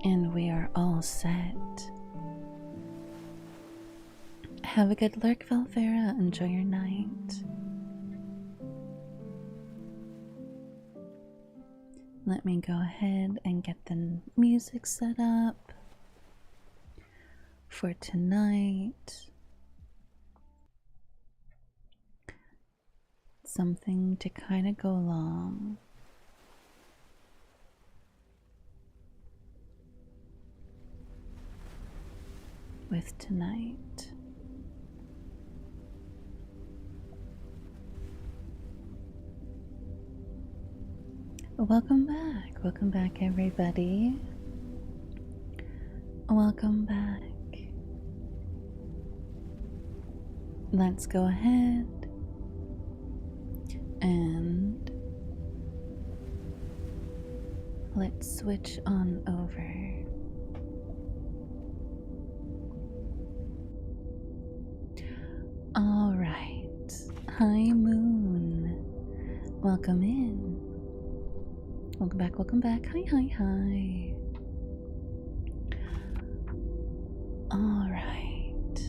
And we are all set. Have a good lurk, Valvera. Enjoy your night. Let me go ahead and get the music set up for tonight. Something to kind of go along with tonight. Welcome back everybody. Welcome back. Let's go ahead and let's switch on over. All right. Hi, Moon. Welcome in. Welcome back. Hi. All right.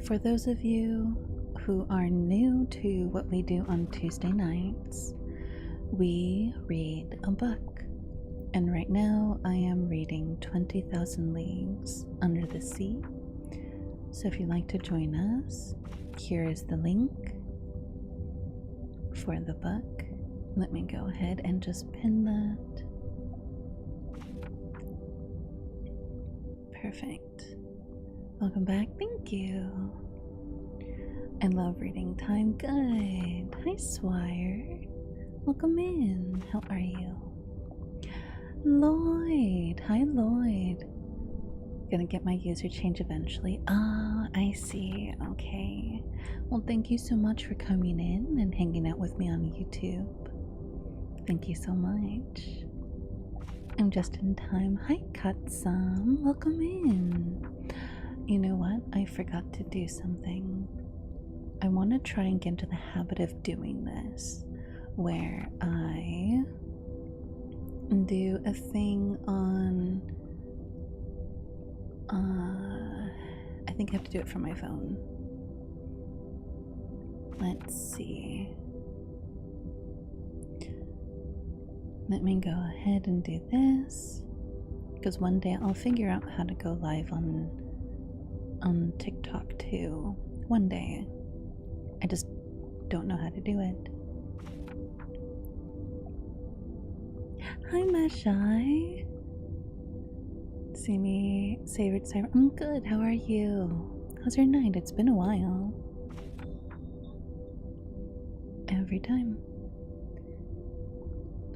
For those of you who are new to what we do on Tuesday nights, we read a book. And right now I am reading 20,000 Leagues Under the Sea. So if you'd like to join us, here is the link for the book. Let me go ahead and just pin that. Perfect. Welcome back. Thank you. I love reading time. Good. Hi, Swire. Welcome in. How are you? Lloyd. Hi, Lloyd. Gonna get my user change eventually. Ah, I see. Okay. Well, thank you so much for coming in and hanging out with me on YouTube. Thank you so much. I'm just in time. Hi, Katsam. Welcome in. You know what? I forgot to do something. I want to try and get into the habit of doing this, where I do a thing on I think I have to do it from my phone. Let's see. Let me go ahead and do this, because one day I'll figure out how to go live on TikTok too. One day. I just don't know how to do it. Hi, Mashai. See me, favorite Siren. I'm good. How are you? How's your night? It's been a while. Every time.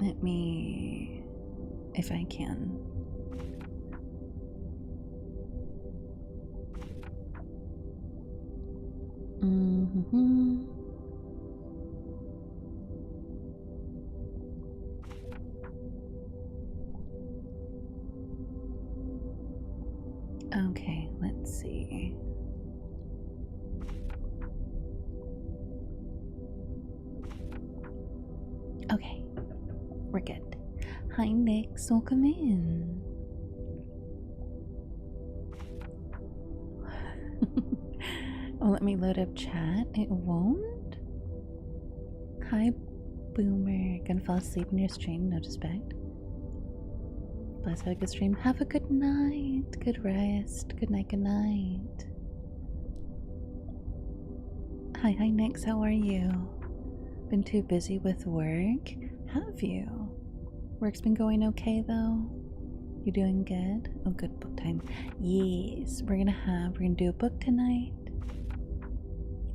Let me, if I can. Okay, let's see. Okay, we're good. Hi, Nix. Welcome in. Oh, let me load up chat. It won't? Hi, Boomer. Gonna fall asleep in your stream, no respect. Bless, have a good stream. Have a good night. Good rest. Good night, good night. Hi, Nix. How are you? Been too busy with work? Have you? Work's been going okay, though? You doing good? Oh, good book time. Yes, we're gonna do a book tonight.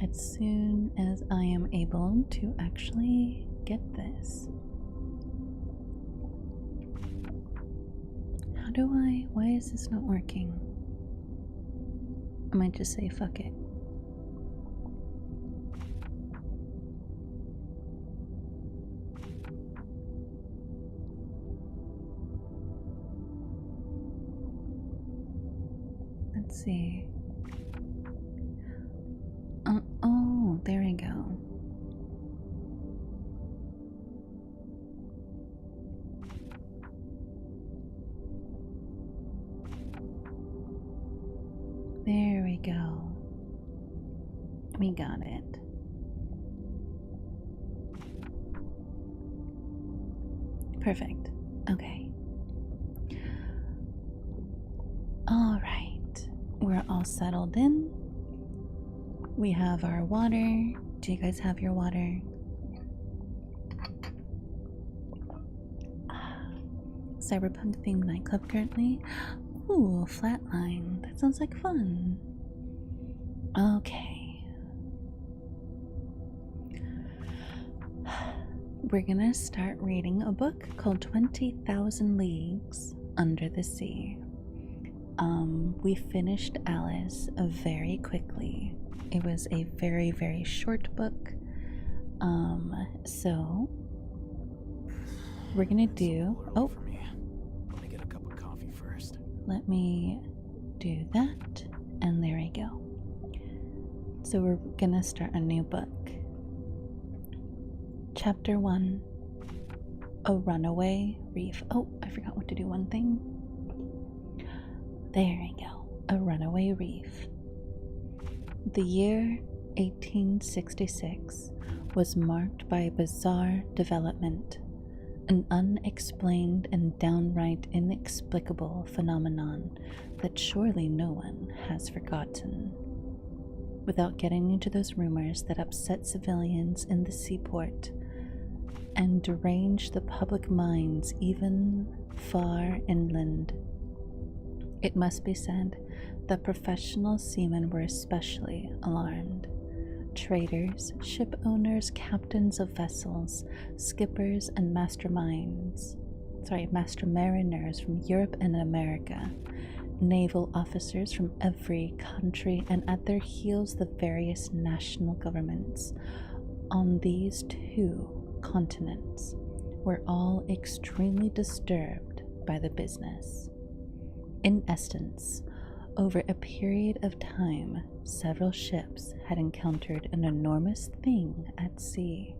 As soon as I am able to actually get this. How do I? Why is this not working? I might just say fuck it. Let's see. Oh, there we go. We got it. Perfect. Okay. All right. We're all settled in. We have our water. Do you guys have your water? Cyberpunk themed nightclub currently. Ooh, flatline. That sounds like fun. Okay. We're gonna start reading a book called 20,000 Leagues Under the Sea. We finished Alice very quickly. It was a very, very short book. So we're gonna do. Oh, Let me get a cup of coffee first. Let me do that, and there we go. So we're gonna start a new book. Chapter 1, A Runaway Reef. Oh, I forgot what to do one thing. There we go. A Runaway Reef. The year 1866 was marked by a bizarre development, an unexplained and downright inexplicable phenomenon that surely no one has forgotten. Without getting into those rumors that upset civilians in the seaport and deranged the public minds even far inland, it must be said that professional seamen were especially alarmed. Traders, ship owners, captains of vessels, skippers, and master mariners from Europe and America, naval officers from every country, and at their heels the various national governments on these two continents were all extremely disturbed by the business. In essence, over a period of time, several ships had encountered an enormous thing at sea,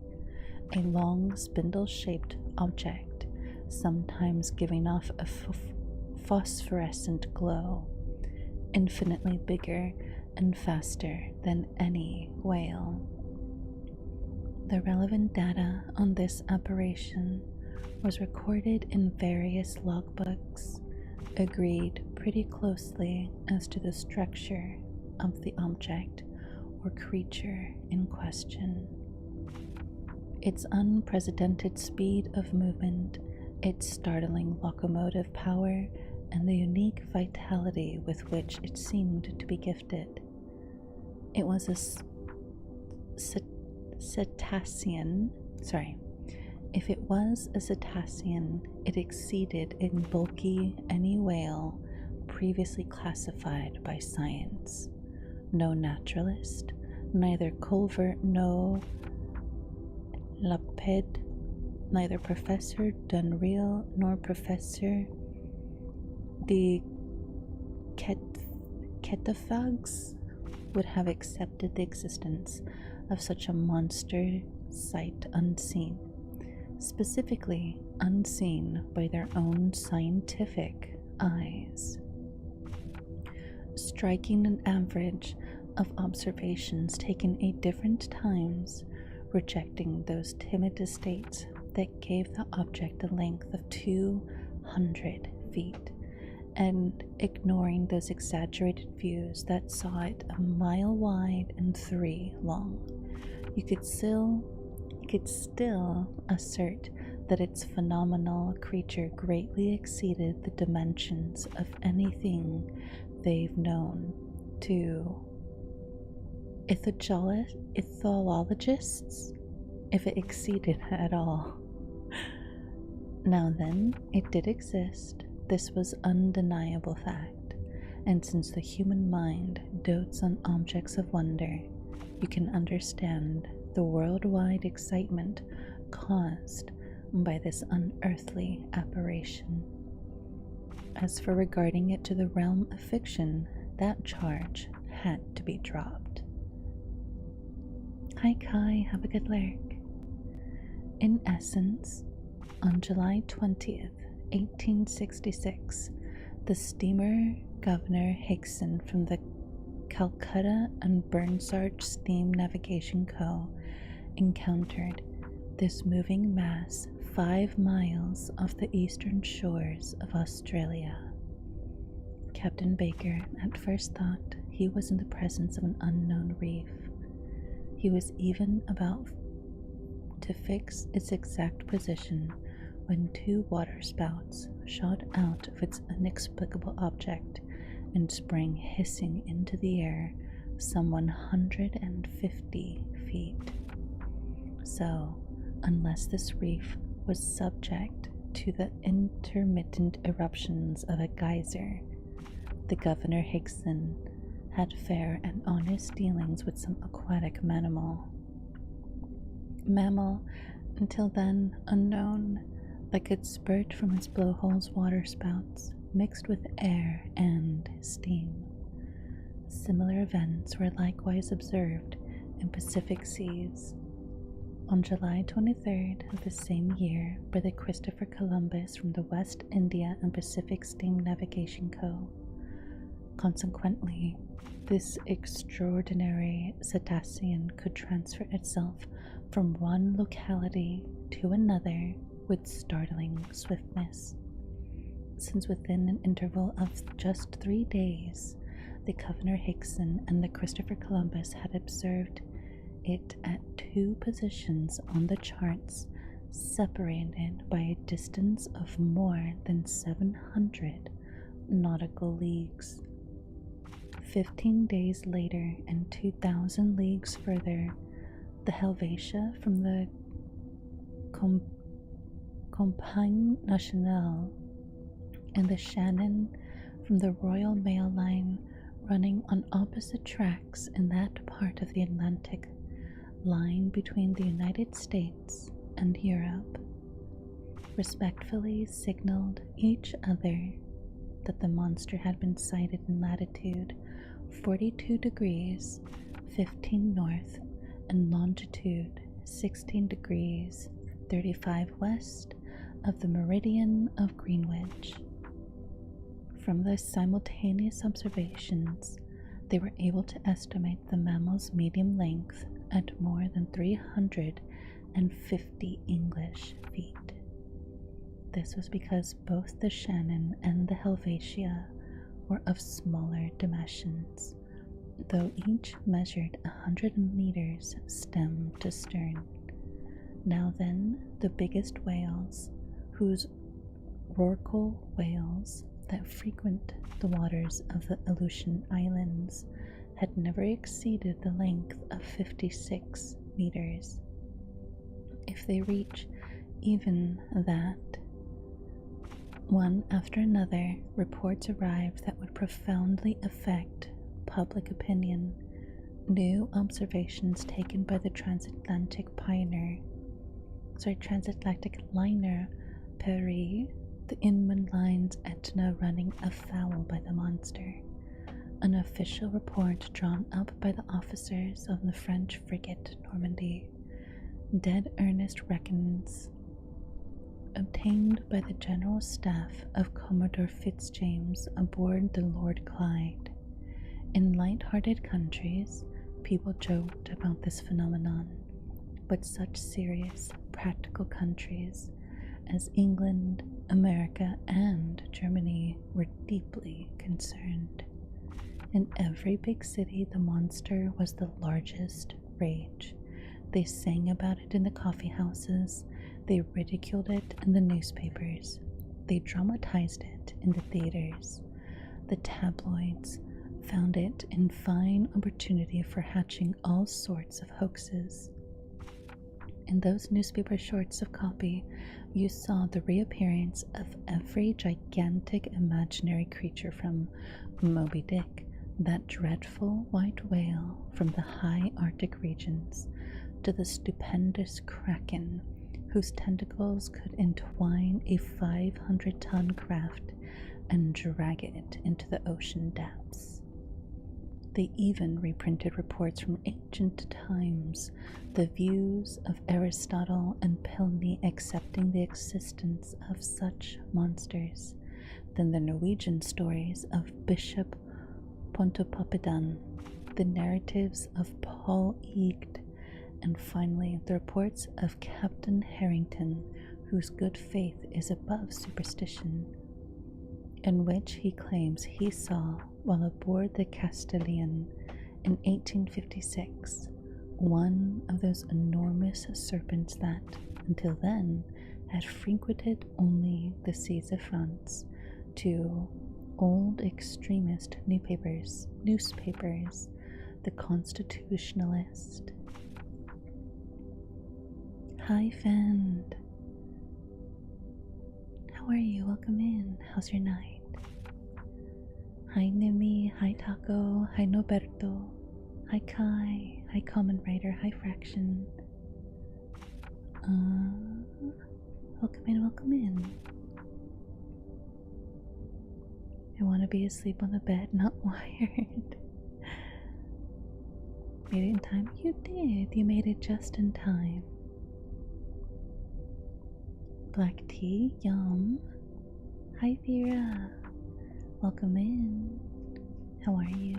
a long spindle-shaped object, sometimes giving off a phosphorescent glow, infinitely bigger and faster than any whale. The relevant data on this apparition was recorded in various logbooks, agreed pretty closely as to the structure of the object or creature in question. Its unprecedented speed of movement, its startling locomotive power, and the unique vitality with which it seemed to be gifted. It was a cetacean. If it was a cetacean, it exceeded in bulky any whale previously classified by science. No naturalist, neither Culver, no Lapid, neither Professor Dunreal nor Professor de Ketaphags would have accepted the existence of such a monster sight unseen, specifically unseen by their own scientific eyes. Striking an average of observations taken at different times, rejecting those timid estates that gave the object a length of 200 feet, and ignoring those exaggerated views that saw it a mile wide and 3 long, you could still assert that its phenomenal creature greatly exceeded the dimensions of anything they've known to ethologists, if it exceeded at all. Now then, it did exist. This was undeniable fact, and since the human mind dotes on objects of wonder, you can understand the worldwide excitement caused by this unearthly apparition. As for regarding it to the realm of fiction, that charge had to be dropped. Hi Kai, have a good lurk. In essence, on July 20th, 1866, the steamer Governor Hickson from the Calcutta and Burnsarge Steam Navigation Co. encountered this moving mass 5 miles off the eastern shores of Australia. Captain Baker at first thought he was in the presence of an unknown reef. He was even about to fix its exact position when 2 waterspouts shot out of its inexplicable object and sprang hissing into the air some 150 feet. So, unless this reef was subject to the intermittent eruptions of a geyser, the Governor Higson had fair and honest dealings with some aquatic mammal, until then unknown, that could spurt from its blowhole's waterspouts mixed with air and steam. Similar events were likewise observed in Pacific seas. On July 23rd of the same year, Brother Christopher Columbus from the West India and Pacific Steam Navigation Co. Consequently, this extraordinary cetacean could transfer itself from one locality to another with startling swiftness. Since within an interval of just 3 days, the Governor Higson and the Christopher Columbus had observed it at 2 positions on the charts, separated by a distance of more than 700 nautical leagues. 15 days later, and 2,000 leagues further, the Helvetia from the Compagnie Nationale and the Shannon from the Royal Mail Line, running on opposite tracks in that part of the Atlantic line between the United States and Europe, respectfully signaled each other that the monster had been sighted in latitude 42 degrees 15 north and longitude 16 degrees 35 west of the meridian of Greenwich. From the simultaneous observations, they were able to estimate the mammal's medium length at more than 350 English feet. This was because both the Shannon and the Helvetia were of smaller dimensions, though each measured 100 meters stem to stern. Now then, the biggest whales, whose rorqual whales that frequent the waters of the Aleutian Islands, had never exceeded the length of 56 meters. If they reach even that, one after another, reports arrived that would profoundly affect public opinion. New observations taken by the transatlantic liner Paris, the inland line's Etna running afoul by the monster. An official report drawn up by the officers of the French frigate Normandy. Dead earnest reckons obtained by the General Staff of Commodore Fitzjames aboard the Lord Clyde. In light-hearted countries, people joked about this phenomenon, but such serious, practical countries as England, America, and Germany were deeply concerned. In every big city, the monster was the largest rage. They sang about it in the coffee houses, they ridiculed it in the newspapers, they dramatized it in the theaters. The tabloids found it in fine opportunity for hatching all sorts of hoaxes. In those newspaper shorts of copy, you saw the reappearance of every gigantic imaginary creature from Moby Dick, that dreadful white whale from the high Arctic regions, to the stupendous kraken whose tentacles could entwine a 500-ton craft and drag it into the ocean depths. They even reprinted reports from ancient times, the views of Aristotle and Pliny accepting the existence of such monsters, then the Norwegian stories of Bishop Pontoppidan, the narratives of Paul Eaged, and finally the reports of Captain Harrington, whose good faith is above superstition, in which he claims he saw, while aboard the Castilian in 1856, one of those enormous serpents that, until then, had frequented only the seas of France, to old extremist newspapers, the Constitutionalist. Hi, Fend. How are you? Welcome in. How's your night? Hi, Nimi. Hi, Taco. Hi, Noberto. Hi, Kai. Hi, Common Writer. Hi, Fraction. Welcome in, welcome in. I want to be asleep on the bed, not wired. Made it in time? You did. You made it just in time. Black tea, yum. Hi, Vera. Welcome in. How are you?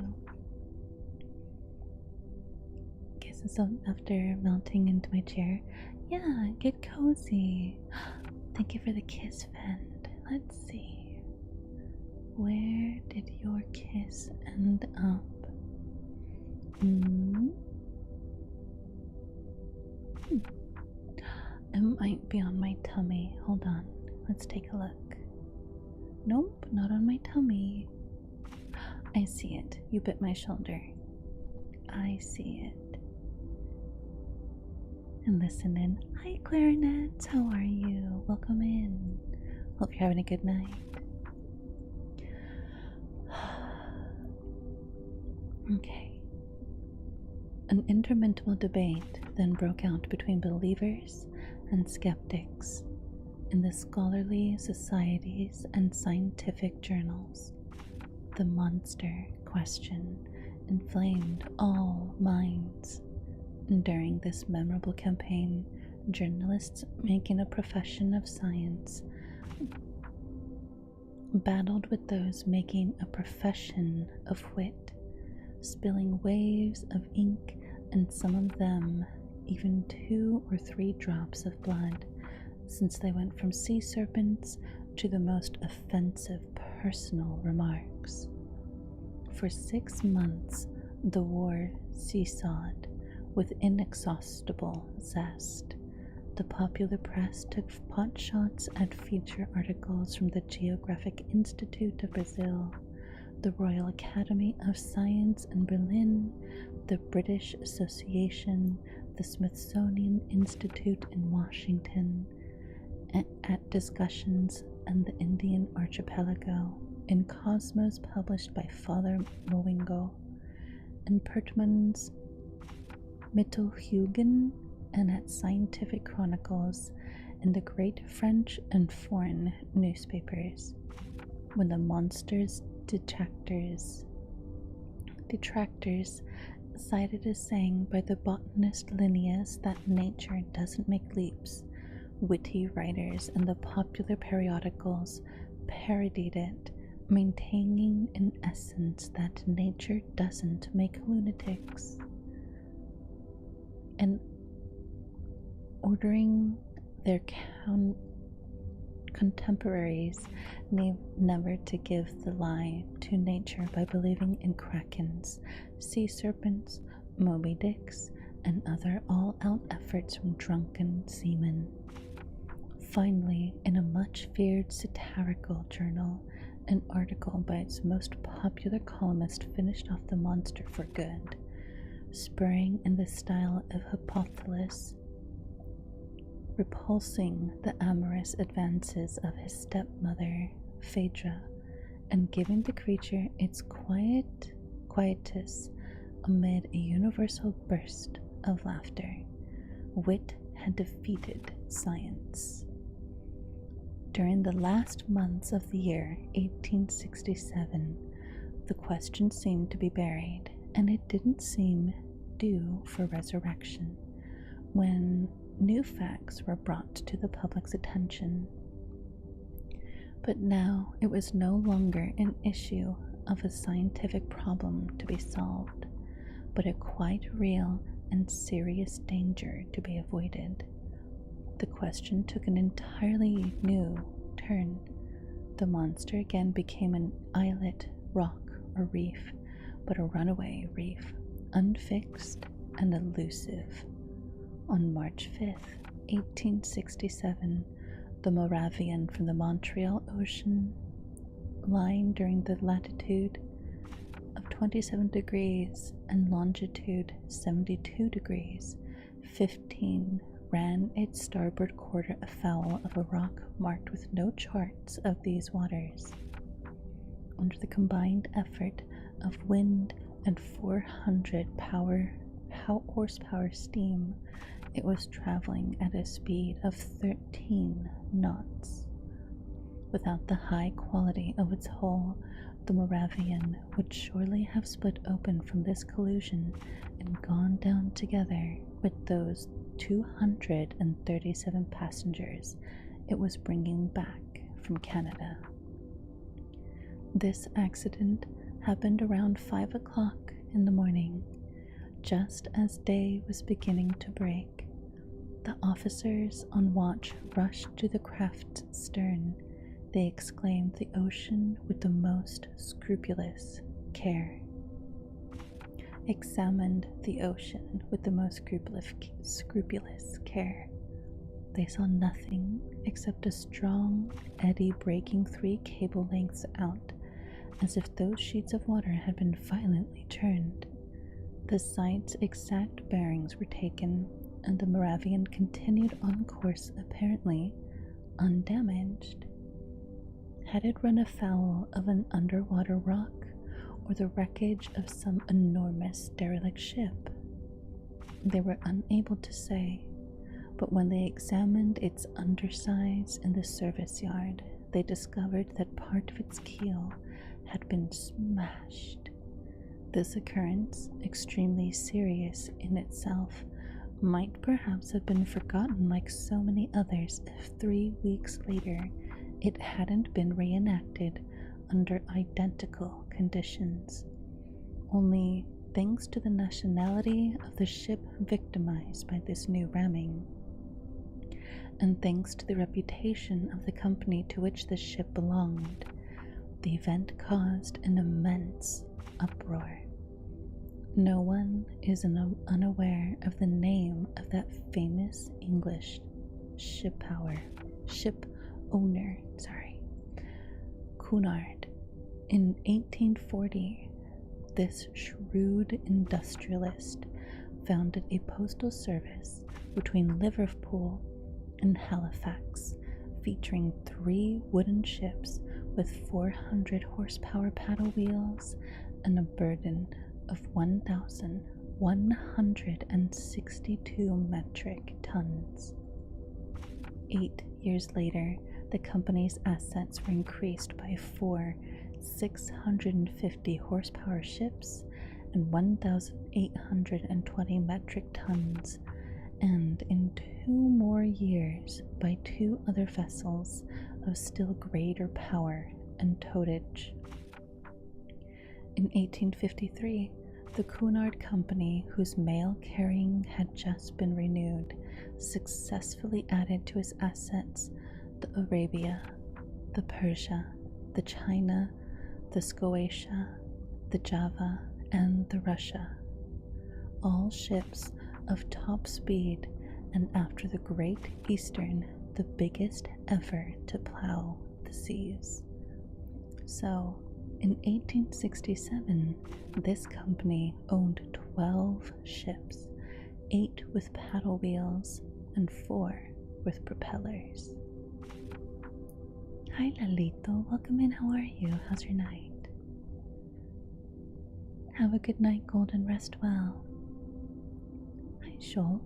Guess it's after melting into my chair. Yeah, get cozy. Thank you for the kiss, Fend. Let's see. Where did your kiss end up? It might be on my tummy. Hold on. Let's take a look. Nope, not on my tummy. I see it. You bit my shoulder. I see it. And listen in. Hi, clarinets. How are you? Welcome in. Hope you're having a good night. Okay. An interminable debate then broke out between believers and skeptics in the scholarly societies and scientific journals. The monster question inflamed all minds. During this memorable campaign, journalists making a profession of science battled with those making a profession of wit, spilling waves of ink, and some of them even 2 or 3 drops of blood, since they went from sea serpents to the most offensive personal remarks. For 6 months, the war seesawed with inexhaustible zest. The popular press took potshots at feature articles from the Geographic Institute of Brazil, the Royal Academy of Science in Berlin, the British Association, the Smithsonian Institute in Washington, at discussions and the Indian Archipelago, in Cosmos published by Father Mowingo, in Pertman's Mittelhugen, and at Scientific Chronicles, in the great French and foreign newspapers. When the monster's detractors cited as saying by the botanist Linnaeus that nature doesn't make leaps, witty writers in the popular periodicals parodied it, maintaining in essence that nature doesn't make lunatics, and ordering their contemporaries never to give the lie to nature by believing in krakens, sea serpents, Moby Dicks, and other all-out efforts from drunken seamen. Finally, in a much feared satirical journal, an article by its most popular columnist finished off the monster for good, spurring in the style of Hippothylus, repulsing the amorous advances of his stepmother, Phaedra, and giving the creature its quietus amid a universal burst of laughter. Wit had defeated science. During the last months of the year 1867, the question seemed to be buried, and it didn't seem due for resurrection, when new facts were brought to the public's attention. But now it was no longer an issue of a scientific problem to be solved, but a quite real and serious danger to be avoided. The question took an entirely new turn. The monster again became an islet, rock, or reef, but a runaway reef, unfixed and elusive. On March 5th, 1867, the Moravian from the Montreal Ocean, lying during the latitude of 27 degrees and longitude 72 degrees 15, ran its starboard quarter afoul of a rock marked with no charts of these waters. Under the combined effort of wind and 400 horsepower steam, it was traveling at a speed of 13 knots. Without the high quality of its hull, the Moravian would surely have split open from this collision and gone down together with those 237 passengers it was bringing back from Canada. This accident happened around 5 o'clock in the morning, just as day was beginning to break. The officers on watch rushed to the craft's stern. They exclaimed the ocean with the most scrupulous care. Examined the ocean with the most scrupulous care. They saw nothing except a strong eddy breaking 3 cable lengths out, as if those sheets of water had been violently churned. The site's exact bearings were taken, and the Moravian continued on course apparently undamaged. Had it run afoul of an underwater rock or the wreckage of some enormous derelict ship? They were unable to say, but when they examined its undersides in the service yard, they discovered that part of its keel had been smashed. This occurrence, extremely serious in itself, might perhaps have been forgotten like so many others if 3 weeks later it hadn't been reenacted under identical conditions. Only, thanks to the nationality of the ship victimized by this new ramming, and thanks to the reputation of the company to which the ship belonged, the event caused an immense uproar. No one is unaware of the name of that famous English ship owner, Cunard. In 1840, this shrewd industrialist founded a postal service between Liverpool and Halifax, featuring 3 wooden ships with 400 horsepower paddle wheels and a burden of 1,162 metric tons. 8 years later, the company's assets were increased by 4 650 horsepower ships and 1,820 metric tons, and in 2 more years by 2 other vessels of still greater power and towage. In 1853, the Cunard Company, whose mail carrying had just been renewed, successfully added to its assets the Arabia, the Persia, the China, the Scotia, the Java, and the Russia, all ships of top speed, and after the Great Eastern, the biggest ever to plow the seas. So, in 1867, this company owned 12 ships, 8 with paddle wheels and 4 with propellers. Hi Lalito, welcome in, how are you? How's your night? Have a good night, Golden, rest well. Hi Shulk.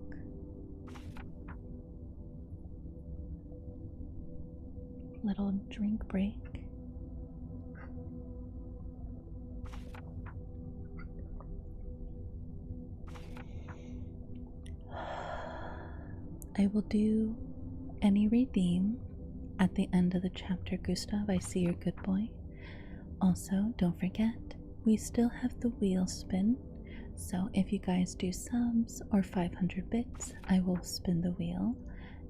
Little drink break. I will do any redeem at the end of the chapter. Gustav, I see you're good boy. Also, don't forget, we still have the wheel spin. So if you guys do subs or 500 bits, I will spin the wheel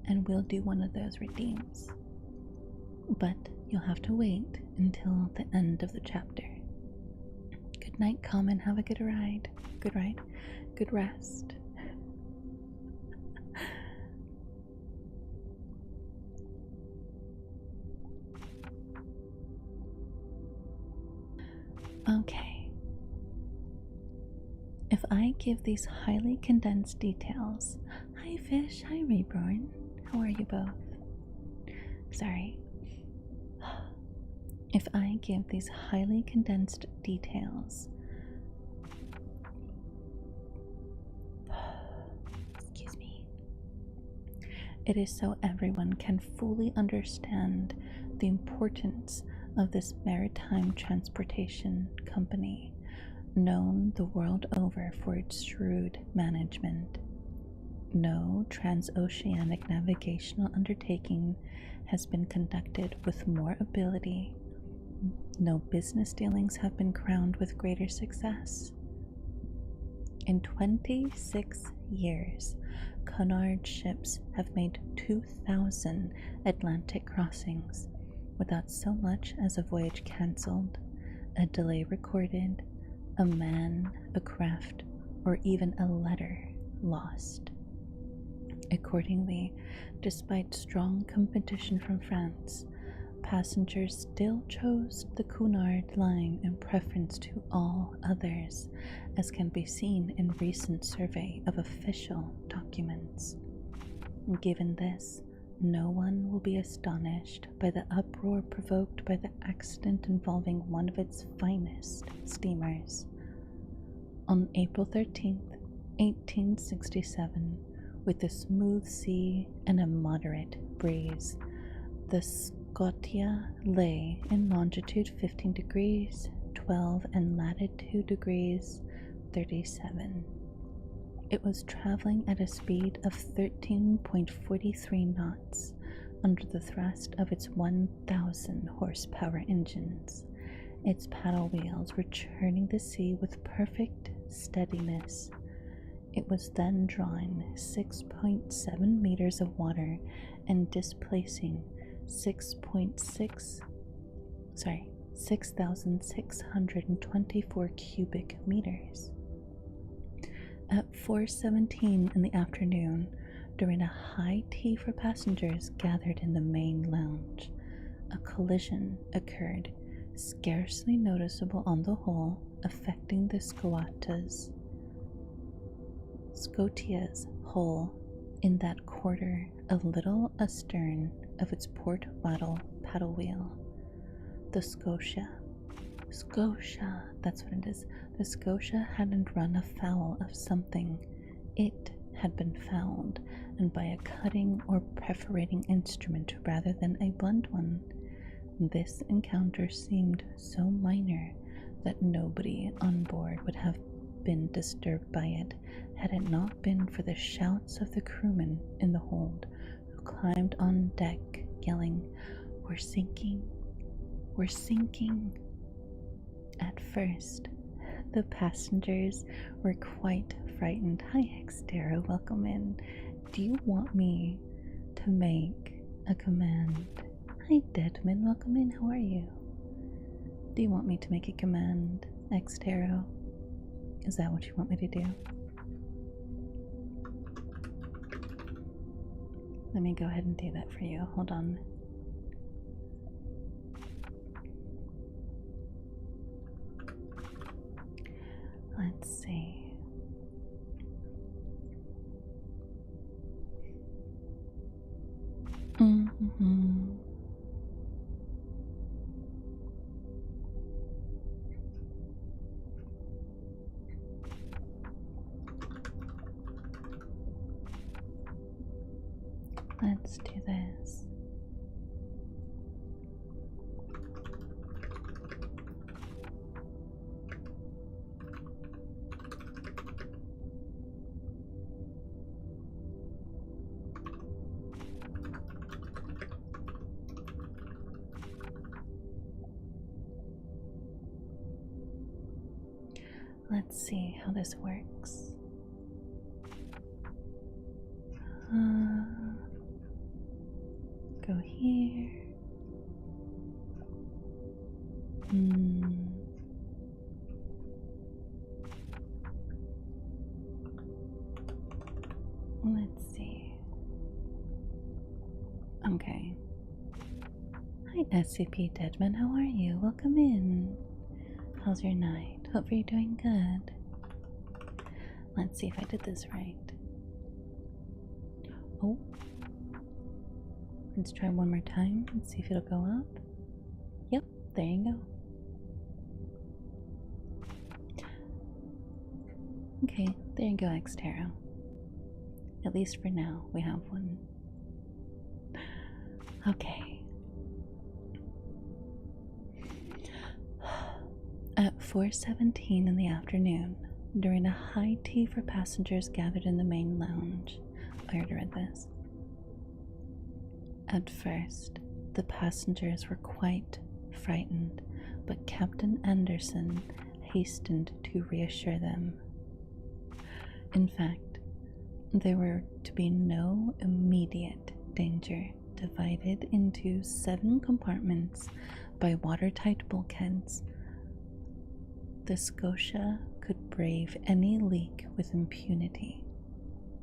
and we'll do one of those redeems. But you'll have to wait until the end of the chapter. Good night, come and have a good ride. Good ride. Good rest. Okay. If I give these highly condensed details, hi Fish, hi Reborn, how are you both? Sorry. If I give these highly condensed details, excuse me, it is so everyone can fully understand the importance of this maritime transportation company, known the world over for its shrewd management. No transoceanic navigational undertaking has been conducted with more ability. No business dealings have been crowned with greater success. In 26 years, Cunard ships have made 2,000 Atlantic crossings without so much as a voyage cancelled, a delay recorded, a man, a craft, or even a letter lost. Accordingly, despite strong competition from France, passengers still chose the Cunard line in preference to all others, as can be seen in recent survey of official documents. Given this, no one will be astonished by the uproar provoked by the accident involving one of its finest steamers. On April 13th, 1867, with a smooth sea and a moderate breeze, the Scotia lay in longitude 15 degrees 12 and latitude degrees 37. It was traveling at a speed of 13.43 knots under the thrust of its 1,000 horsepower engines. Its paddle wheels were churning the sea with perfect steadiness. It was then drawing 6.7 meters of water and displacing 6,624 cubic meters. At 4:17 in the afternoon, during a high tea for passengers gathered in the main lounge, a collision occurred, scarcely noticeable on the whole, affecting the Scotia's hull in that quarter a little astern of its port paddle wheel. The Scotia, that's what it is. The Scotia hadn't run afoul of something. It had been fouled, and by a cutting or perforating instrument rather than a blunt one. This encounter seemed so minor that nobody on board would have been disturbed by it had it not been for the shouts of the crewmen in the hold, who climbed on deck yelling, "We're sinking! We're sinking!" At first, the passengers were quite frightened. Hi, Xtero, welcome in. Do you want me to make a command? Hi, Deadman, welcome in. How are you? Do you want me to make a command, Xtero? Is that what you want me to do? Let me go ahead and do that for you. Hold on. Let's see. Let's do this. let's see how this works. Go here. Let's see. Okay. Hi, SCP Deadman. How are you? Welcome in. How's your night? Hope you're doing good. Let's see if I did this right. Oh. Let's try one more time and see if it'll go up. Yep, there you go. Okay, there you go, Xterra. At least for now, we have one. Okay. At 4:17 in the afternoon, during a high tea for passengers gathered in the main lounge. I already read this. At first, the passengers were quite frightened, but Captain Anderson hastened to reassure them. In fact, there were to be no immediate danger, divided into 7 compartments by watertight bulkheads. The Scotia could brave any leak with impunity.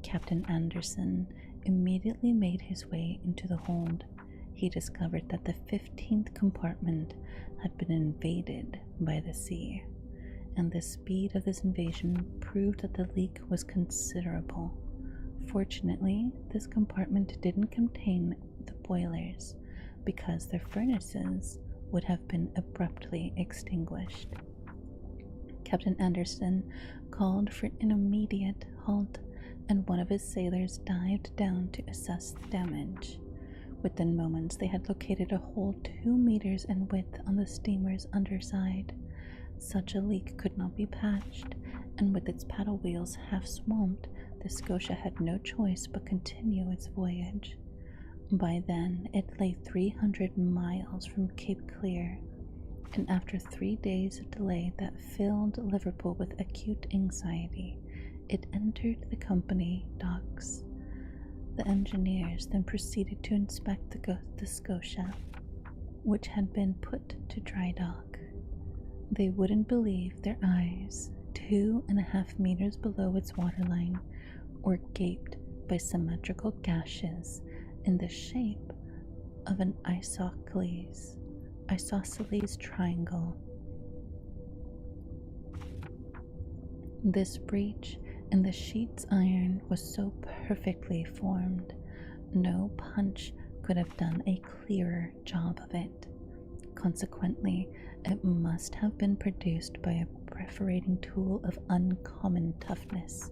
Captain Anderson immediately made his way into the hold. He discovered that the 15th compartment had been invaded by the sea, and the speed of this invasion proved that the leak was considerable. Fortunately, this compartment didn't contain the boilers, because their furnaces would have been abruptly extinguished. Captain Anderson called for an immediate halt, and one of his sailors dived down to assess the damage. Within moments, they had located a hole 2 meters in width on the steamer's underside. Such a leak could not be patched, and with its paddle wheels half swamped, the Scotia had no choice but continue its voyage. By then, it lay 300 miles from Cape Clear, and after 3 days of delay that filled Liverpool with acute anxiety, it entered the company docks. The engineers then proceeded to inspect the Scotia, which had been put to dry dock. They wouldn't believe their eyes. 2.5 meters below its waterline were gaped by symmetrical gashes in the shape of an isosceles triangle. This breach in the sheet's iron was so perfectly formed, no punch could have done a clearer job of it. Consequently, it must have been produced by a perforating tool of uncommon toughness.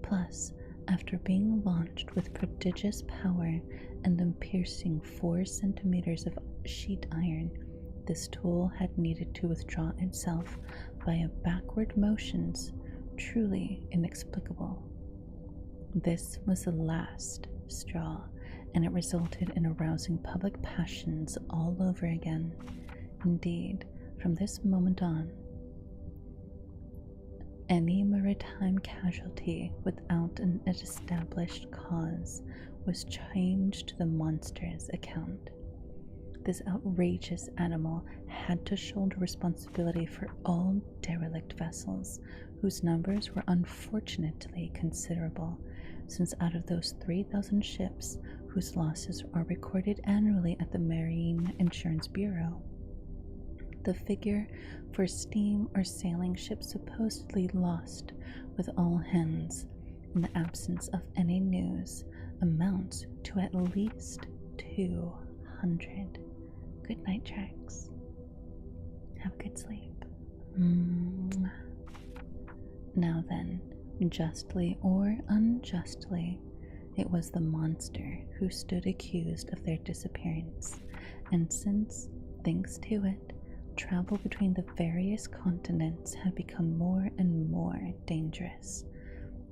Plus, after being launched with prodigious power and then piercing 4 centimeters of sheet iron, this tool had needed to withdraw itself by a backward motions truly inexplicable. This was the last straw, and it resulted in arousing public passions all over again. Indeed, from this moment on, any maritime casualty without an established cause was changed to the monster's account. This outrageous animal had to shoulder responsibility for all derelict vessels, whose numbers were unfortunately considerable, since out of those 3,000 ships whose losses are recorded annually at the Marine Insurance Bureau, the figure for steam or sailing ships supposedly lost with all hands in the absence of any news amounts to at least 200. Good night, Tracks. Have a good sleep. Now then, justly or unjustly, it was the monster who stood accused of their disappearance, and since, thanks to it, travel between the various continents had become more and more dangerous,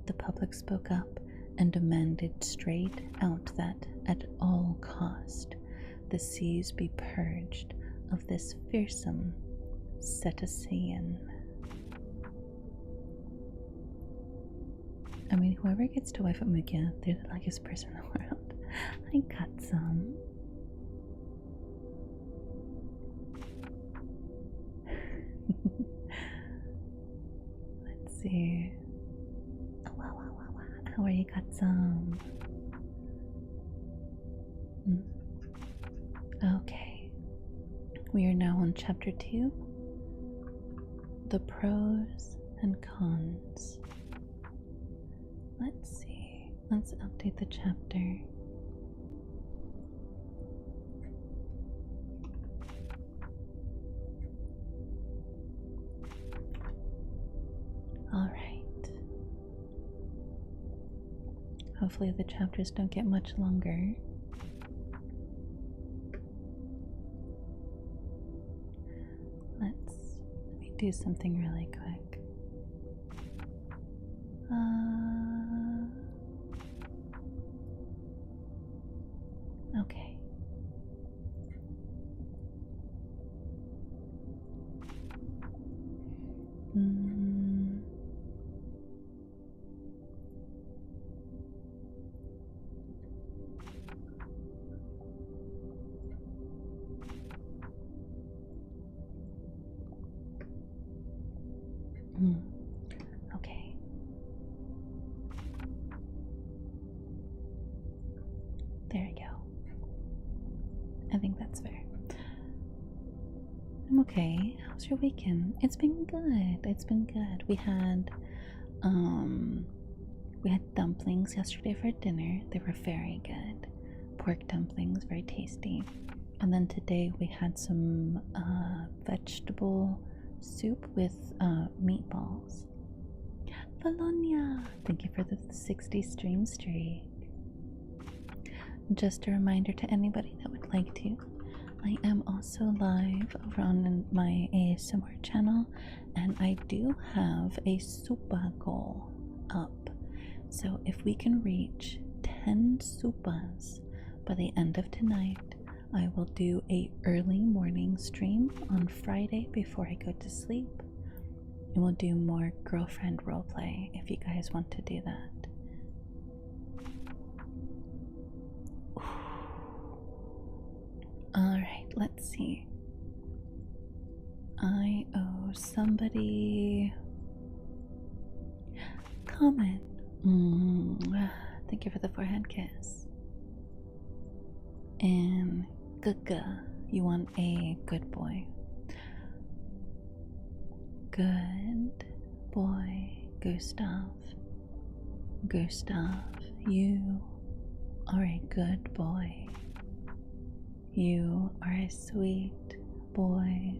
the public spoke up and demanded straight out that, at all cost, the seas be purged of this fearsome cetacean. I mean, whoever gets to wife up Mukia, they're the luckiest person in the world. I got some. Let's see. Oh, wow. How are you, got some? Okay. We are now on chapter 2. The pros and cons. Let's see. Let's update the chapter. All right. Hopefully the chapters don't get much longer. Let me do something really quick. Okay. Okay. There we go. I think that's fair. I'm okay. How's your weekend? It's been good. It's been good. We had dumplings yesterday for dinner. They were very good. Pork dumplings, very tasty. And then today we had some vegetable soup with meatballs. Valonia! Thank you for the 60 stream streak. Just a reminder to anybody that would like to, I am also live over on my ASMR channel, and I do have a super goal up. So if we can reach 10 supas by the end of tonight, I will do a early morning stream on Friday before I go to sleep. And we'll do more girlfriend roleplay if you guys want to do that. Alright, let's see. I owe somebody comment. Thank you for the forehead kiss. And Gaga, you want a good boy. Good boy, Gustav. Gustav, you are a good boy. You are a sweet boy.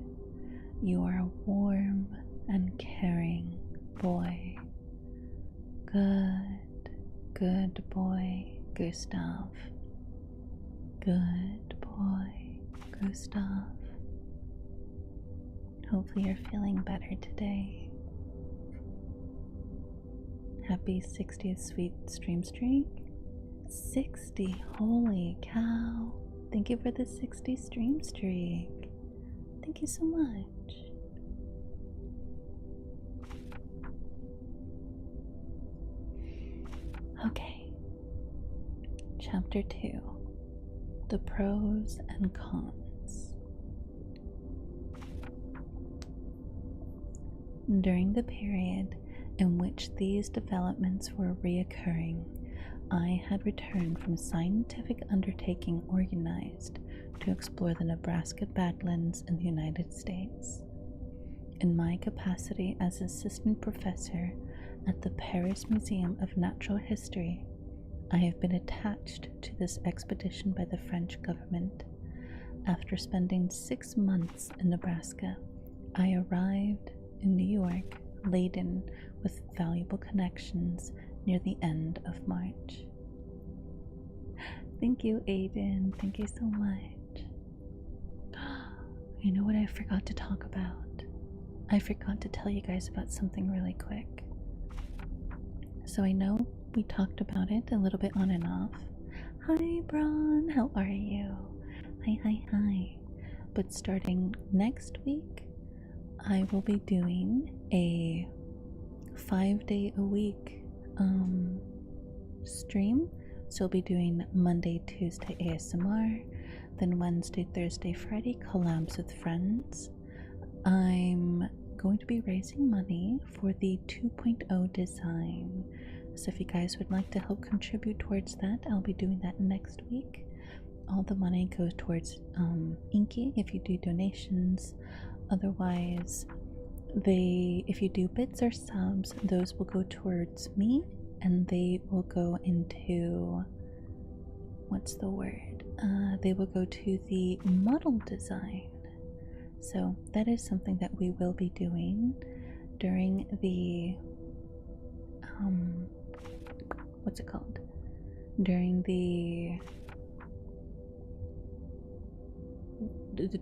You are a warm and caring boy. Good boy, Gustav. Good boy, Gustav. Hopefully you're feeling better today. Happy 60th sweet stream streak. 60, holy cow. Thank you for the 60 stream streak. Thank you so much. Okay. Chapter 2. The pros and cons. During the period in which these developments were reoccurring, I had returned from a scientific undertaking organized to explore the Nebraska Badlands in the United States. In my capacity as assistant professor at the Paris Museum of Natural History, I have been attached to this expedition by the French government. After spending 6 months in Nebraska, I arrived in New York laden with valuable connections near the end of March. Thank you, Aiden. Thank you so much. You know what I forgot to talk about? I forgot to tell you guys about something really quick. So I know we talked about it a little bit on and off. Hi, Braun. How are you? Hi. But starting next week, I will be doing a 5-day-a-week stream. So I'll be doing Monday, Tuesday ASMR, then Wednesday, Thursday, Friday collabs with friends. I'm going to be raising money for the 2.0 design. So if you guys would like to help contribute towards that, I'll be doing that next week. All the money goes towards Inky if you do donations. Otherwise, if you do bits or subs, those will go towards me, and they will go into, what's the word? They will go to the model design. So that is something that we will be doing during the what's it called? During the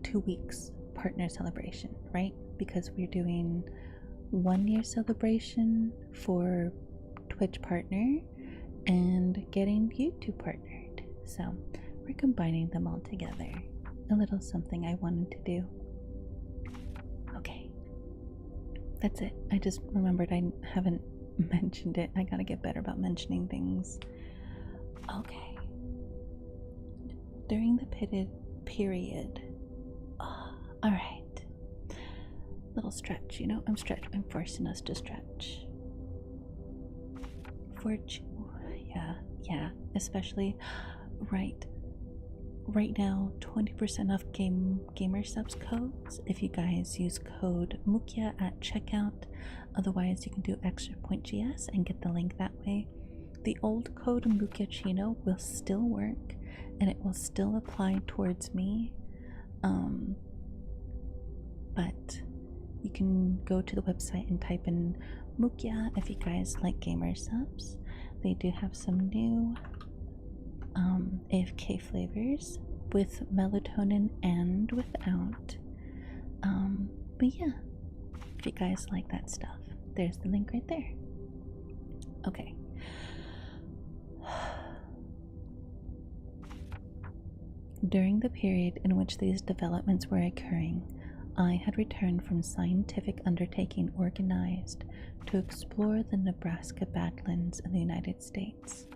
2 weeks partner celebration, right? Because we're doing 1 year celebration for Twitch partner and getting YouTube partnered. So we're combining them all together. A little something I wanted to do. Okay, that's it. I just remembered I haven't mentioned it. I gotta get better about mentioning things. Okay. During the period. Alright. Little stretch, you know? I'm forcing us to stretch. Yeah, especially right now, 20% off gamer subs codes if you guys use code Mukia at checkout. Otherwise, you can do extra point GS and get the link that way. The old code Mukiachino will still work, and it will still apply towards me. But you can go to the website and type in Mukia if you guys like gamer subs. They do have some new AFK flavors with melatonin and without. But yeah, if you guys like that stuff, there's the link right there. Okay. During the period in which these developments were occurring, I had returned from scientific undertaking organized to explore the Nebraska Badlands in the United States.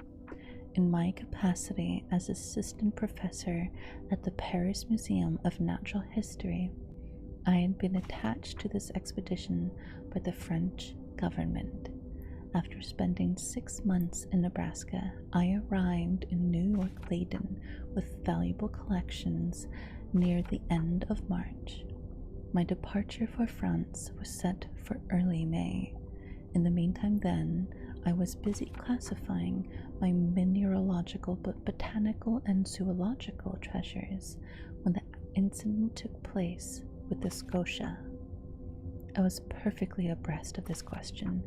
In my capacity as assistant professor at the Paris Museum of Natural History, I had been attached to this expedition by the French government. After spending 6 months in Nebraska, I arrived in New York laden with valuable collections near the end of March. My departure for France was set for early May. In the meantime, then, I was busy classifying my mineralogical, botanical, and zoological treasures when the incident took place with the Scotia. I was perfectly abreast of this question,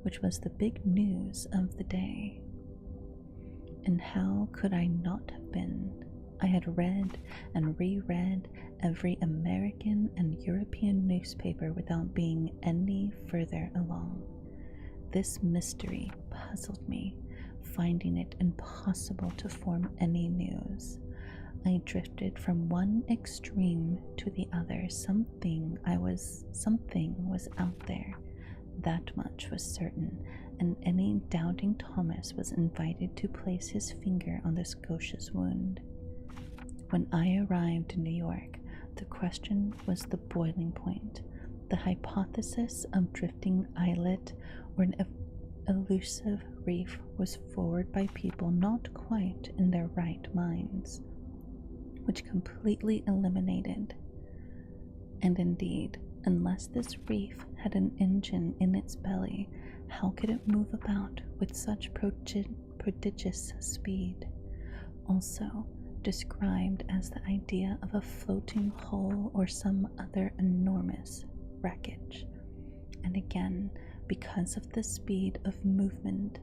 which was the big news of the day. And how could I not have been? I had read and reread every American and European newspaper without being any further along. This mystery puzzled me, finding it impossible to form any news. I drifted from one extreme to the other. Something was out there. That much was certain, and any doubting Thomas was invited to place his finger on the Scotia's wound. When I arrived in New York, the question was the boiling point. The hypothesis of drifting islet or an elusive reef was forwarded by people not quite in their right minds, which completely eliminated. And indeed, unless this reef had an engine in its belly, how could it move about with such prodigious speed? Also, described as the idea of a floating hull or some other enormous wreckage. And again, because of the speed of movement.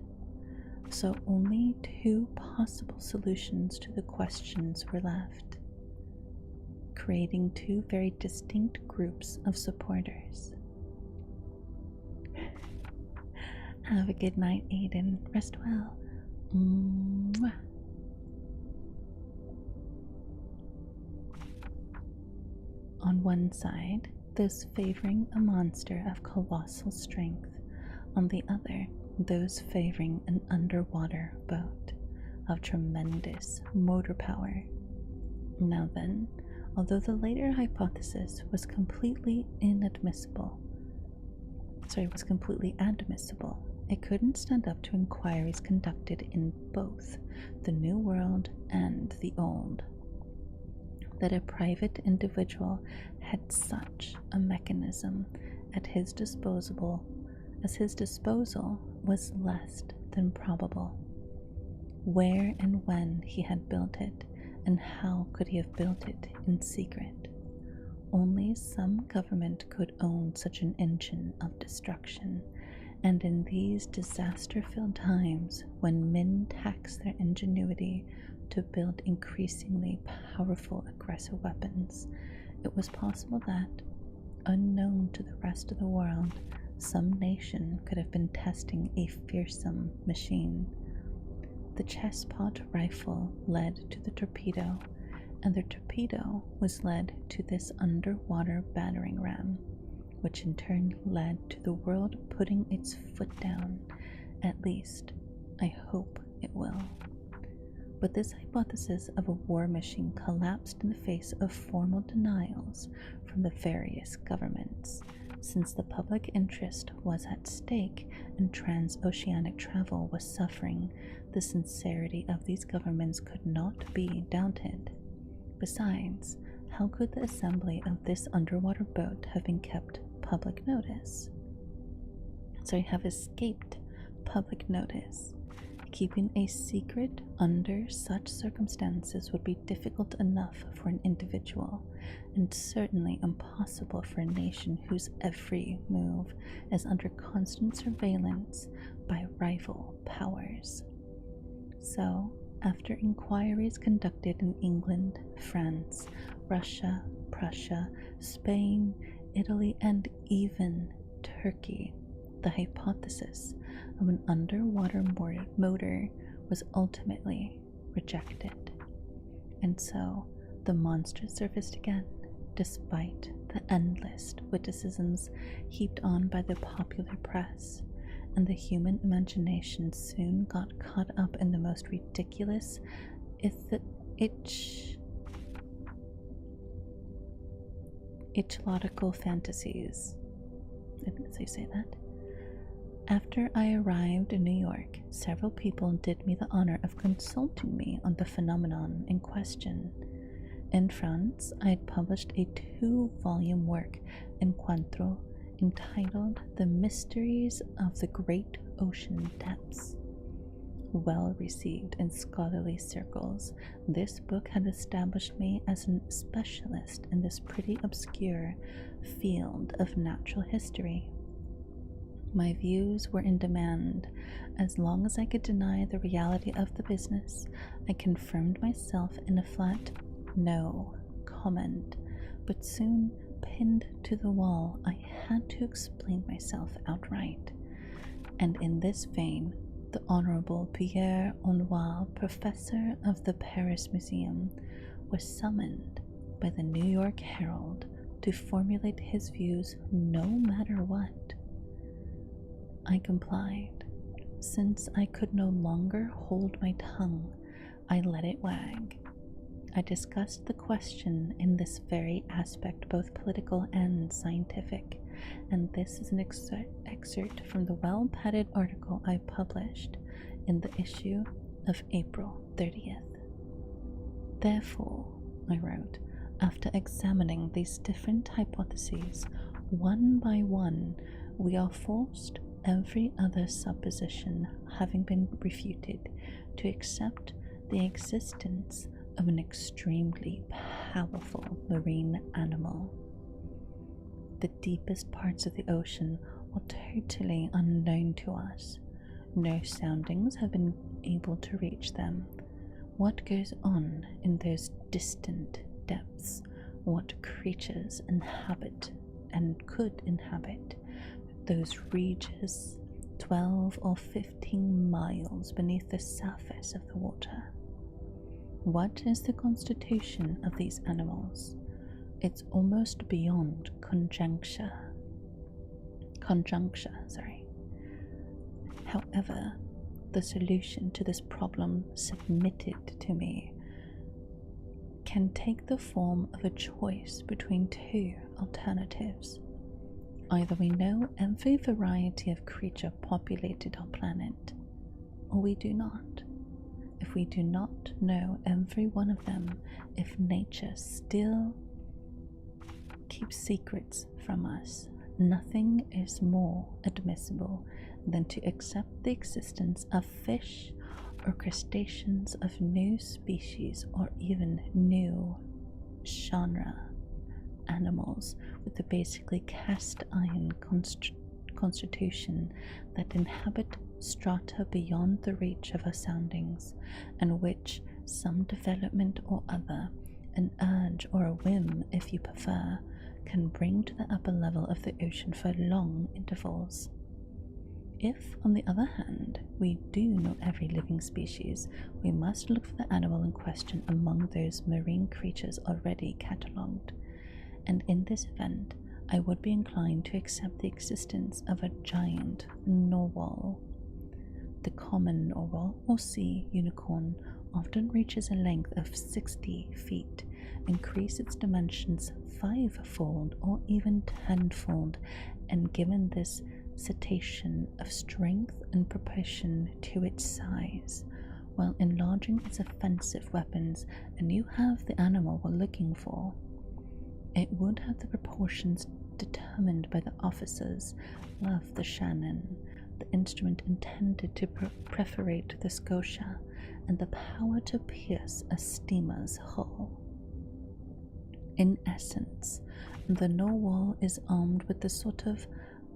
So only 2 possible solutions to the questions were left, creating 2 very distinct groups of supporters. Have a good night, Aiden. Rest well. Mwah. On one side, those favoring a monster of colossal strength. On the other, those favoring an underwater boat of tremendous motor power. Now then, although the later hypothesis was completely admissible, it couldn't stand up to inquiries conducted in both the New World and the Old. That a private individual had such a mechanism at his disposal was less than probable. Where and when he had built it, and how could he have built it in secret? Only some government could own such an engine of destruction, and in these disaster-filled times, when men tax their ingenuity to build increasingly powerful aggressive weapons, it was possible that, unknown to the rest of the world, some nation could have been testing a fearsome machine. The chestpot rifle led to the torpedo, and the torpedo was led to this underwater battering ram, which in turn led to the world putting its foot down. At least, I hope it will. But this hypothesis of a war machine collapsed in the face of formal denials from the various governments, since the public interest was at stake and transoceanic travel was suffering. The sincerity of these governments could not be doubted. Besides, how could the assembly of this underwater boat have been kept public notice? Have escaped public notice. Keeping a secret under such circumstances would be difficult enough for an individual, and certainly impossible for a nation whose every move is under constant surveillance by rival powers. So, after inquiries conducted in England, France, Russia, Prussia, Spain, Italy, and even Turkey, the hypothesis of an underwater motor was ultimately rejected. And so the monster surfaced again, despite the endless witticisms heaped on by the popular press, and the human imagination soon got caught up in the most ridiculous ichlotical fantasies. Did I say that? After I arrived in New York, several people did me the honor of consulting me on the phenomenon in question. In France, I had published a 2-volume work, Encuentro, entitled The Mysteries of the Great Ocean Depths. Well received in scholarly circles, this book had established me as a specialist in this pretty obscure field of natural history. My views were in demand. As long as I could deny the reality of the business, I confirmed myself in a flat no comment, but soon, pinned to the wall, I had to explain myself outright. And in this vein, the Honorable Pierre Onnoy, professor of the Paris Museum, was summoned by the New York Herald to formulate his views no matter what. I complied. Since I could no longer hold my tongue, I let it wag. I discussed the question in this very aspect, both political and scientific, and this is an excerpt from the well-padded article I published in the issue of April 30th. Therefore, I wrote, after examining these different hypotheses one by one, we are forced, every other supposition having been refuted, to accept the existence of an extremely powerful marine animal. The deepest parts of the ocean are totally unknown to us. No soundings have been able to reach them. What goes on in those distant depths? What creatures inhabit and could inhabit those regions 12 or 15 miles beneath the surface of the water? What is the constitution of these animals? It's almost beyond conjecture. However, the solution to this problem submitted to me can take the form of a choice between two alternatives. Either we know every variety of creature populated our planet, or we do not. If we do not know every one of them, if nature still keeps secrets from us, nothing is more admissible than to accept the existence of fish or crustaceans of new species or even new genre animals with a basically cast iron constitution that inhabit strata beyond the reach of our soundings, and which some development or other, an urge or a whim if you prefer, can bring to the upper level of the ocean for long intervals. If, on the other hand, we do know every living species, we must look for the animal in question among those marine creatures already catalogued, and in this event I would be inclined to accept the existence of a giant narwhal. The common narwhal or sea unicorn often reaches a length of 60 feet, increase its dimensions 5-fold or even 10-fold, and given this cetacean of strength in proportion to its size, while enlarging its offensive weapons, and you have the animal we're looking for. It would have the proportions determined by the officers of the Shannon, the instrument intended to perforate the Scotia, and the power to pierce a steamer's hull. In essence, the narwhal is armed with the sort of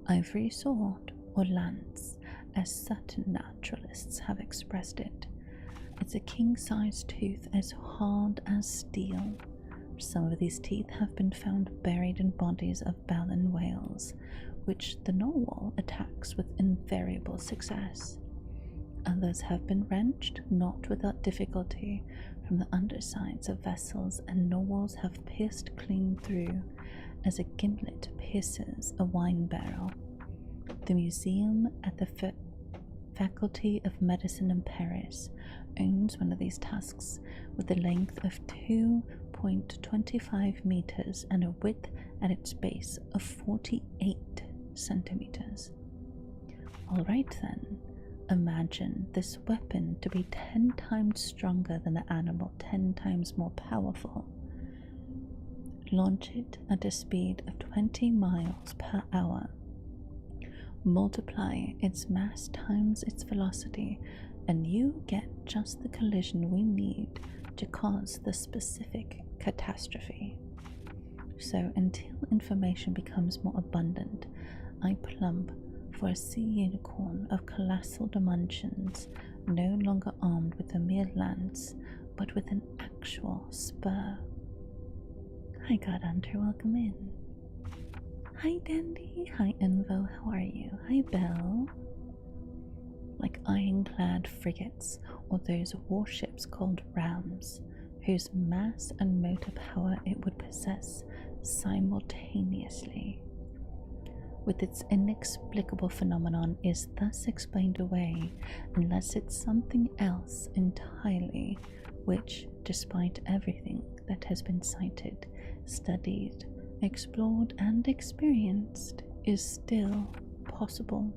ivory sword or lance, as certain naturalists have expressed it. It's a king-size tooth as hard as steel. Some of these teeth have been found buried in bodies of baleen whales, which the narwhal attacks with invariable success. Others have been wrenched, not without difficulty, from the undersides of vessels, and narwhals have pierced clean through, as a gimlet pierces a wine barrel. The museum at the Faculty of Medicine in Paris owns one of these tusks with a length of 2.25 meters and a width at its base of 48 centimeters. Alright then, imagine this weapon to be 10 times stronger than the animal, 10 times more powerful. Launch it at a speed of 20 miles per hour. Multiply its mass times its velocity, and you get just the collision we need to cause the specific catastrophe. So until information becomes more abundant, I plump for a sea unicorn of colossal dimensions, no longer armed with a mere lance, but with an actual spur. Hi God Hunter, welcome in. Hi Dandy, hi Invo, how are you? Hi Belle. Like ironclad frigates, or those warships called rams, whose mass and motor power it would possess simultaneously. With its inexplicable phenomenon is thus explained away, unless it's something else entirely, which, despite everything that has been cited, studied, explored, and experienced, is still possible.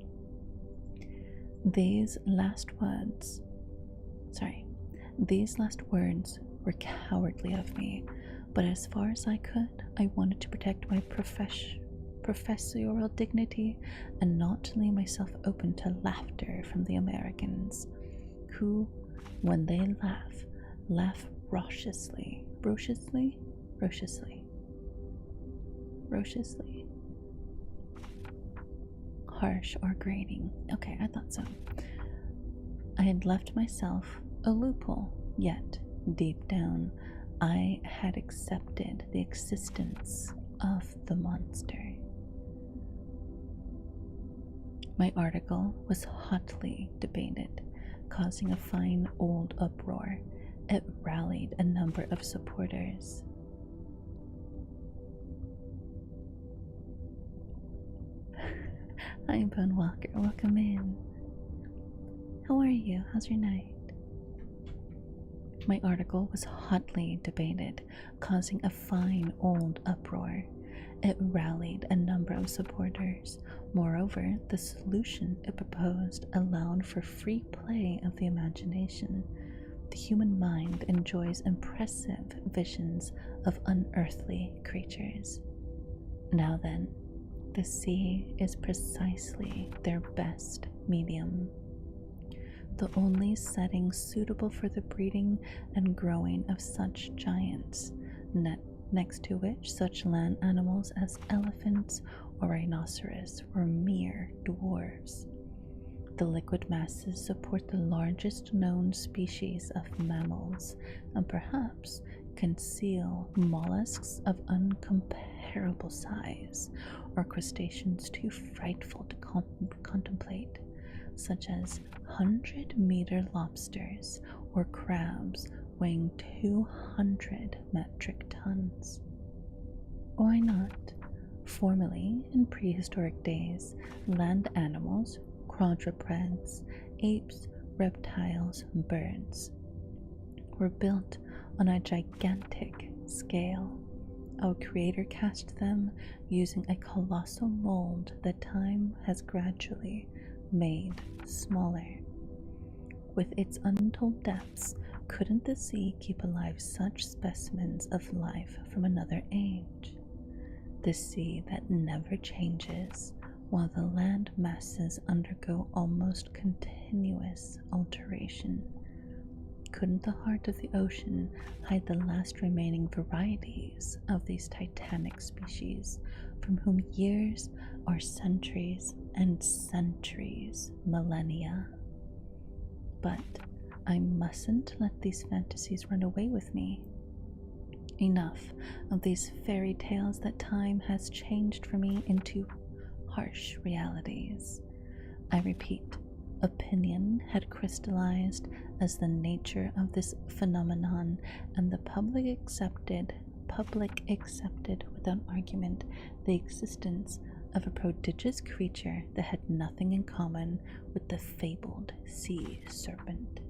These last words were cowardly of me, but as far as I could, I wanted to protect my professorial dignity and not lay myself open to laughter from the Americans, who, when they laugh raucously. Harsh or grating. Okay, I thought so. I had left myself a loophole, yet, deep down, I had accepted the existence of the monster. My article was hotly debated, causing a fine old uproar. It rallied a number of supporters. Hi, Bone Walker, welcome in. How are you? How's your night? My article was hotly debated, causing a fine old uproar. It rallied a number of supporters. Moreover, the solution it proposed allowed for free play of the imagination. The human mind enjoys impressive visions of unearthly creatures. Now then, the sea is precisely their best medium, the only setting suitable for the breeding and growing of such giants, next to which such land animals as elephants or rhinoceros were mere dwarfs. The liquid masses support the largest known species of mammals and perhaps conceal mollusks of uncomparable size or crustaceans too frightful to contemplate, such as 100-meter lobsters or crabs weighing 200 metric tons. Why not? Formerly, in prehistoric days, land animals, quadrupeds, apes, reptiles, birds, were built on a gigantic scale. Our Creator cast them using a colossal mold that time has gradually made smaller. With its untold depths, couldn't the sea keep alive such specimens of life from another age? The sea that never changes, while the land masses undergo almost continuous alteration. Couldn't the heart of the ocean hide the last remaining varieties of these titanic species, from whom years are centuries and centuries, millennia? But I mustn't let these fantasies run away with me. Enough of these fairy tales that time has changed for me into harsh realities. I repeat, opinion had crystallized as the nature of this phenomenon, and the public accepted without argument the existence of a prodigious creature that had nothing in common with the fabled sea serpent.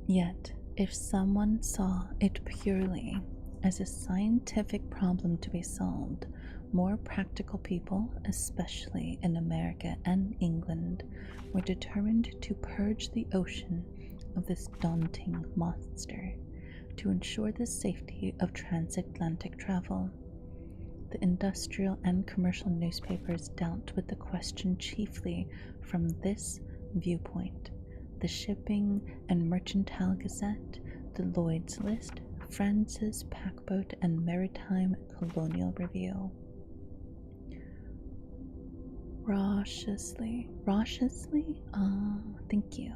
Yet, if someone saw it purely as a scientific problem to be solved, more practical people, especially in America and England, were determined to purge the ocean of this daunting monster to ensure the safety of transatlantic travel. The industrial and commercial newspapers dealt with the question chiefly from this viewpoint: the Shipping and Mercantile Gazette, the Lloyd's List, France's Packboat and Maritime Colonial Review. Rauciously? Thank you.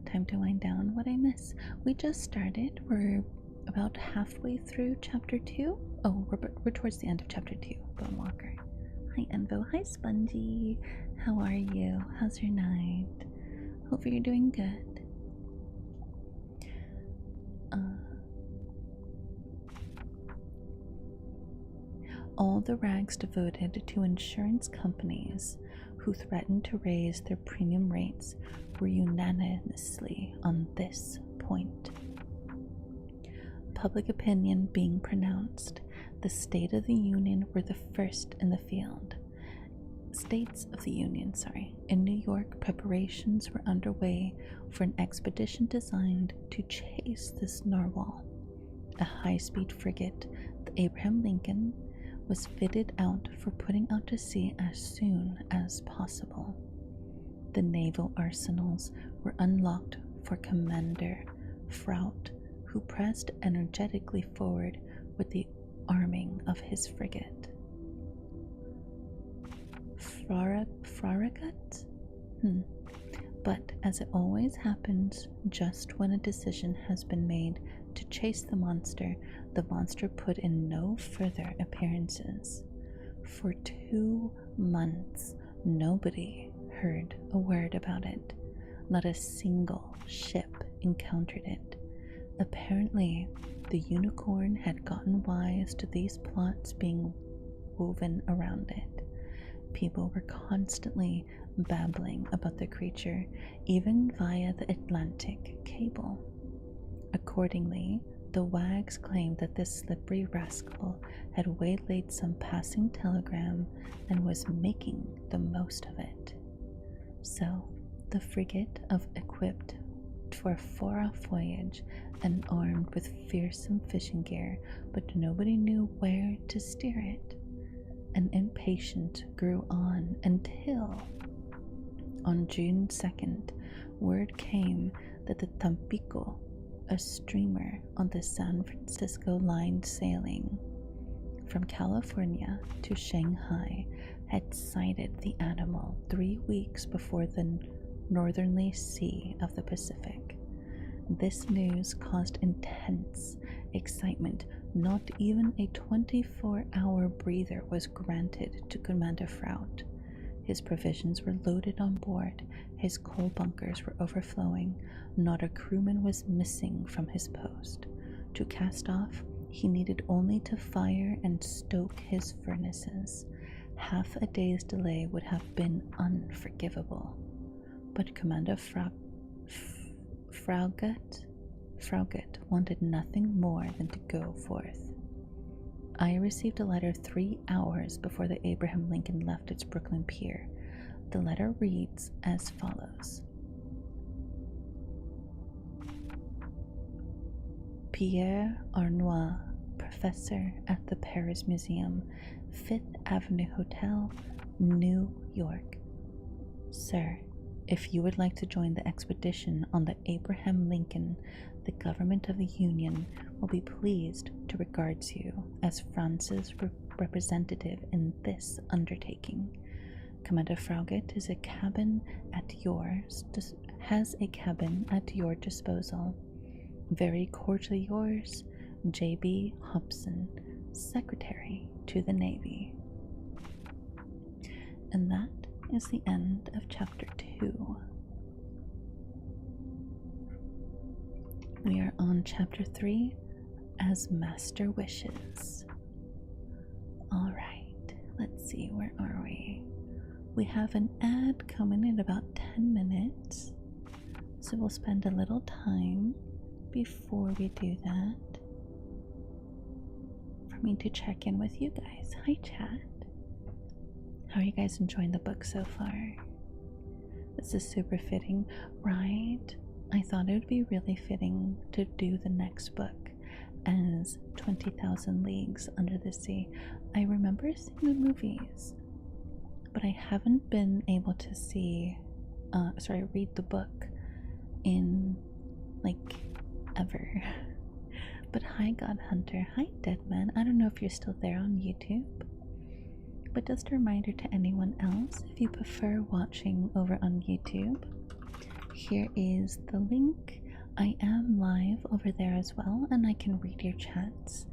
Time to wind down. What I miss? We just started. We're about halfway through chapter 2. Oh, we're towards the end of chapter 2. Bone Walker. Hi, Envo. Hi, Spongy. How are you? How's your night? Hope you're doing good. All the rags devoted to insurance companies who threatened to raise their premium rates were unanimously on this point. Public opinion being pronounced, the State of the Union were the first in the field. States of the Union, in New York, preparations were underway for an expedition designed to chase this narwhal. A high-speed frigate, the Abraham Lincoln, was fitted out for putting out to sea as soon as possible. The naval arsenals were unlocked for Commander Froude, who pressed energetically forward with the arming of his frigate. Farragut? But as it always happens, just when a decision has been made to chase the monster put in no further appearances. For 2 months, nobody heard a word about it. Not a single ship encountered it. Apparently, the unicorn had gotten wise to these plots being woven around it. People were constantly babbling about the creature, even via the Atlantic cable. Accordingly, the wags claimed that this slippery rascal had waylaid some passing telegram and was making the most of it. So, the frigate, equipped for a far-off voyage and armed with fearsome fishing gear, but nobody knew where to steer it. And impatience grew on until, on June 2nd, word came that the Tampico, a steamer on the San Francisco line sailing from California to Shanghai, had sighted the animal 3 weeks before the northerly sea of the Pacific. This news caused intense excitement. Not even a 24-hour breather was granted to Commander Frout. His provisions were loaded on board, his coal bunkers were overflowing, not a crewman was missing from his post. To cast off, he needed only to fire and stoke his furnaces. Half a day's delay would have been unforgivable. But Commander Fraugut wanted nothing more than to go forth. I received a letter 3 hours before the Abraham Lincoln left its Brooklyn pier. The letter reads as follows. Pierre Arnois, professor at the Paris Museum, 5th Avenue Hotel, New York. Sir, if you would like to join the expedition on the Abraham Lincoln, the government of the Union will be pleased to regard you as France's representative in this undertaking. Commander Fraugut has a cabin at your disposal. Very cordially yours, J.B. Hobson, Secretary to the Navy. And that is the end of chapter 2. We are on chapter 3, As Master Wishes. Alright, let's see, where are we? We have an ad coming in about 10 minutes, so we'll spend a little time before we do that for me to check in with you guys. Hi, chat. How are you guys enjoying the book so far? This is super fitting, right? I thought it would be really fitting to do the next book as 20,000 Leagues Under the Sea. I remember seeing the movies, but I haven't been able to read the book in like ever. But hi God Hunter, hi Deadman. I don't know if you're still there on YouTube, but just a reminder to anyone else, if you prefer watching over on YouTube, here is the link. I am live over there as well, and I can read your chats.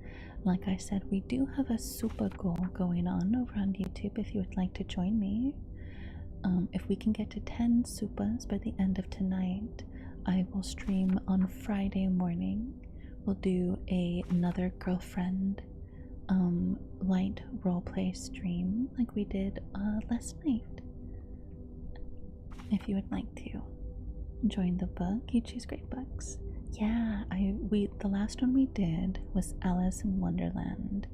Like I said, we do have a super goal going on over on YouTube if you would like to join me. If we can get to 10 supas by the end of tonight, I will stream on Friday morning. We'll do another girlfriend light roleplay stream like we did last night. If you would like to join the book, you choose great books. Yeah, the last one we did was Alice in Wonderland,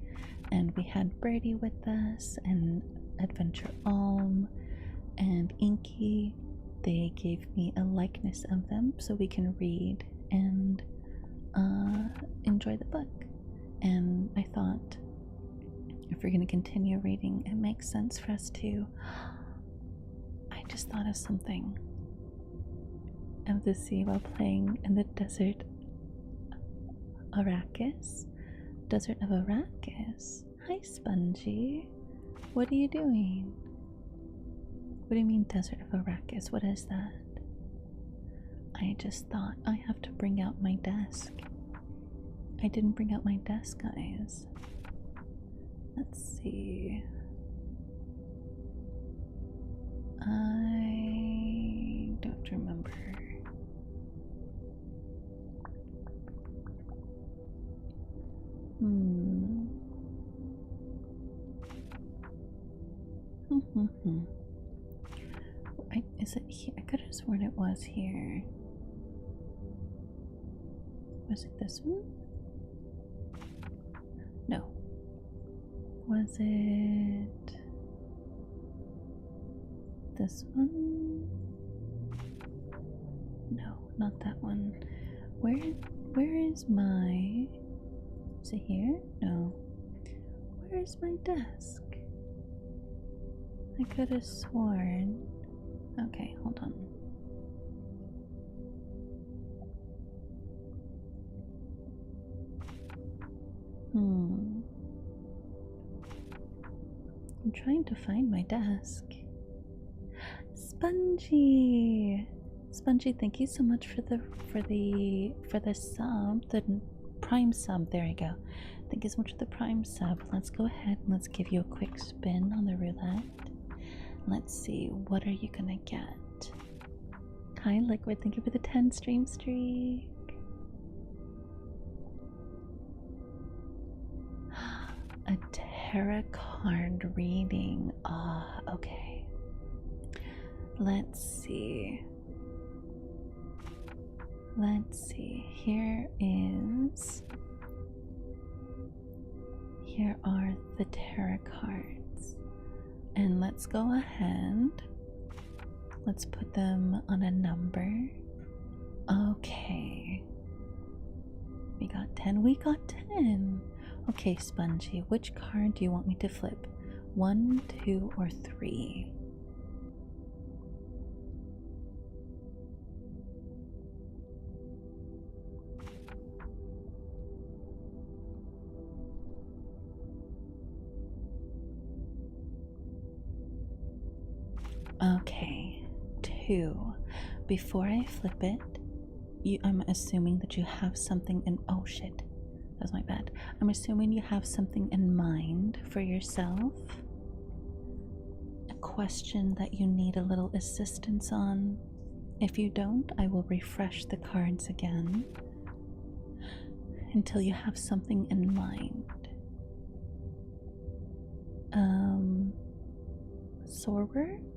and we had Birdie with us and Adventure Alm and Inky. They gave me a likeness of them so we can read and enjoy the book. And I thought, if we're going to continue reading, it makes sense for us to... I just thought of something. Of the sea while playing in the desert Arrakis. Desert of Arrakis. Hi, Spongy. What are you doing? What do you mean, Desert of Arrakis? What is that? I just thought I have to bring out my desk. I didn't bring out my desk, guys. Let's see. I don't remember. Is it here? I could have sworn it was here. Was it this one? No. Was it this one? No, not that one. Where is my... Is it here? No. Where is my desk? I could have sworn... Okay, hold on. I'm trying to find my desk. Spongy! Spongy, thank you so much for the sub, the prime sub. There we go. Thank you so much for the prime sub. Let's go ahead and let's give you a quick spin on the roulette. Let's see, what are you gonna get? Hi Liquid, thank you for the 10 stream streak. A tarot card reading. Ah, okay. Let's see. Let's see. Here are the tarot cards. And let's go ahead. Let's put them on a number. Okay. We got 10. We got 10. Okay, Spongy, which card do you want me to flip? 1, 2, or 3? Okay, 2. Before I flip it, I'm assuming that you have something in... Oh shit, that's my bad. I'm assuming you have something in mind for yourself. A question that you need a little assistance on. If you don't, I will refresh the cards again until you have something in mind.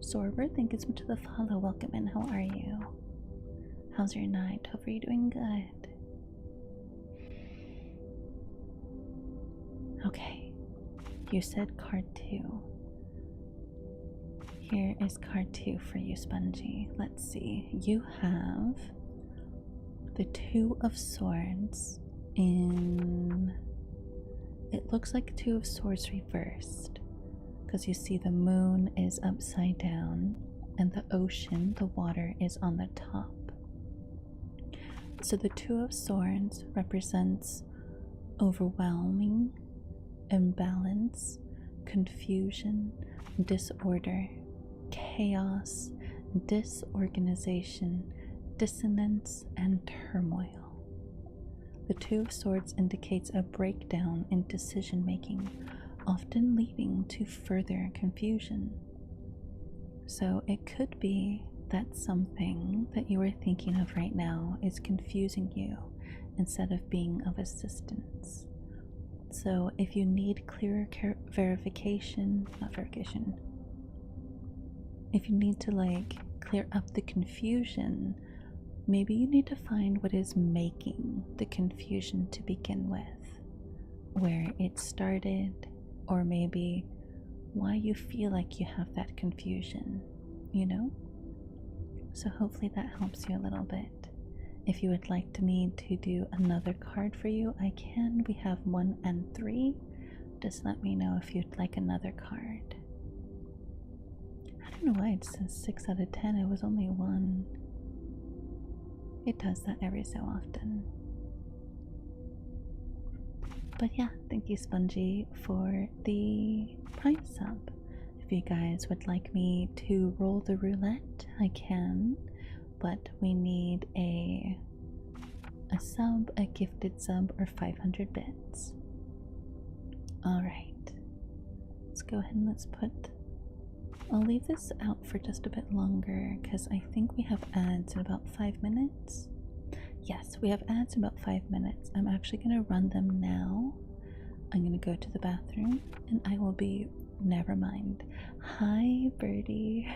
Sorber, thank you so much for the follow. Welcome in. How are you? How's your night? Hope you're doing good. Okay, you said card 2. Here is card 2 for you, Spongy. Let's see. You have the 2 of Swords in... It looks like 2 of Swords reversed, because you see the moon is upside down and the ocean, the water, is on the top. So the 2 of Swords represents overwhelming, imbalance, confusion, disorder, chaos, disorganization, dissonance, and turmoil. The 2 of Swords indicates a breakdown in decision making, often leading to further confusion. So it could be that something that you are thinking of right now is confusing you instead of being of assistance. So if you need clearer if you need to like clear up the confusion, maybe you need to find what is making the confusion to begin with, where it started, or maybe why you feel like you have that confusion, you know? So hopefully that helps you a little bit. If you would like me to do another card for you, I can. We have 1 and 3. Just let me know if you'd like another card. I don't know why it says 6 out of 10. It was only 1. It does that every so often. But yeah, thank you, Spongy, for the Prime sub. If you guys would like me to roll the roulette, I can, but we need a sub, a gifted sub, or 500 bits. Alright, let's go ahead and let's put... I'll leave this out for just a bit longer because I think we have ads in about 5 minutes. Yes, we have ads in about 5 minutes. I'm actually going to run them now. I'm going to go to the bathroom and I will be Never mind. Hi, Birdie.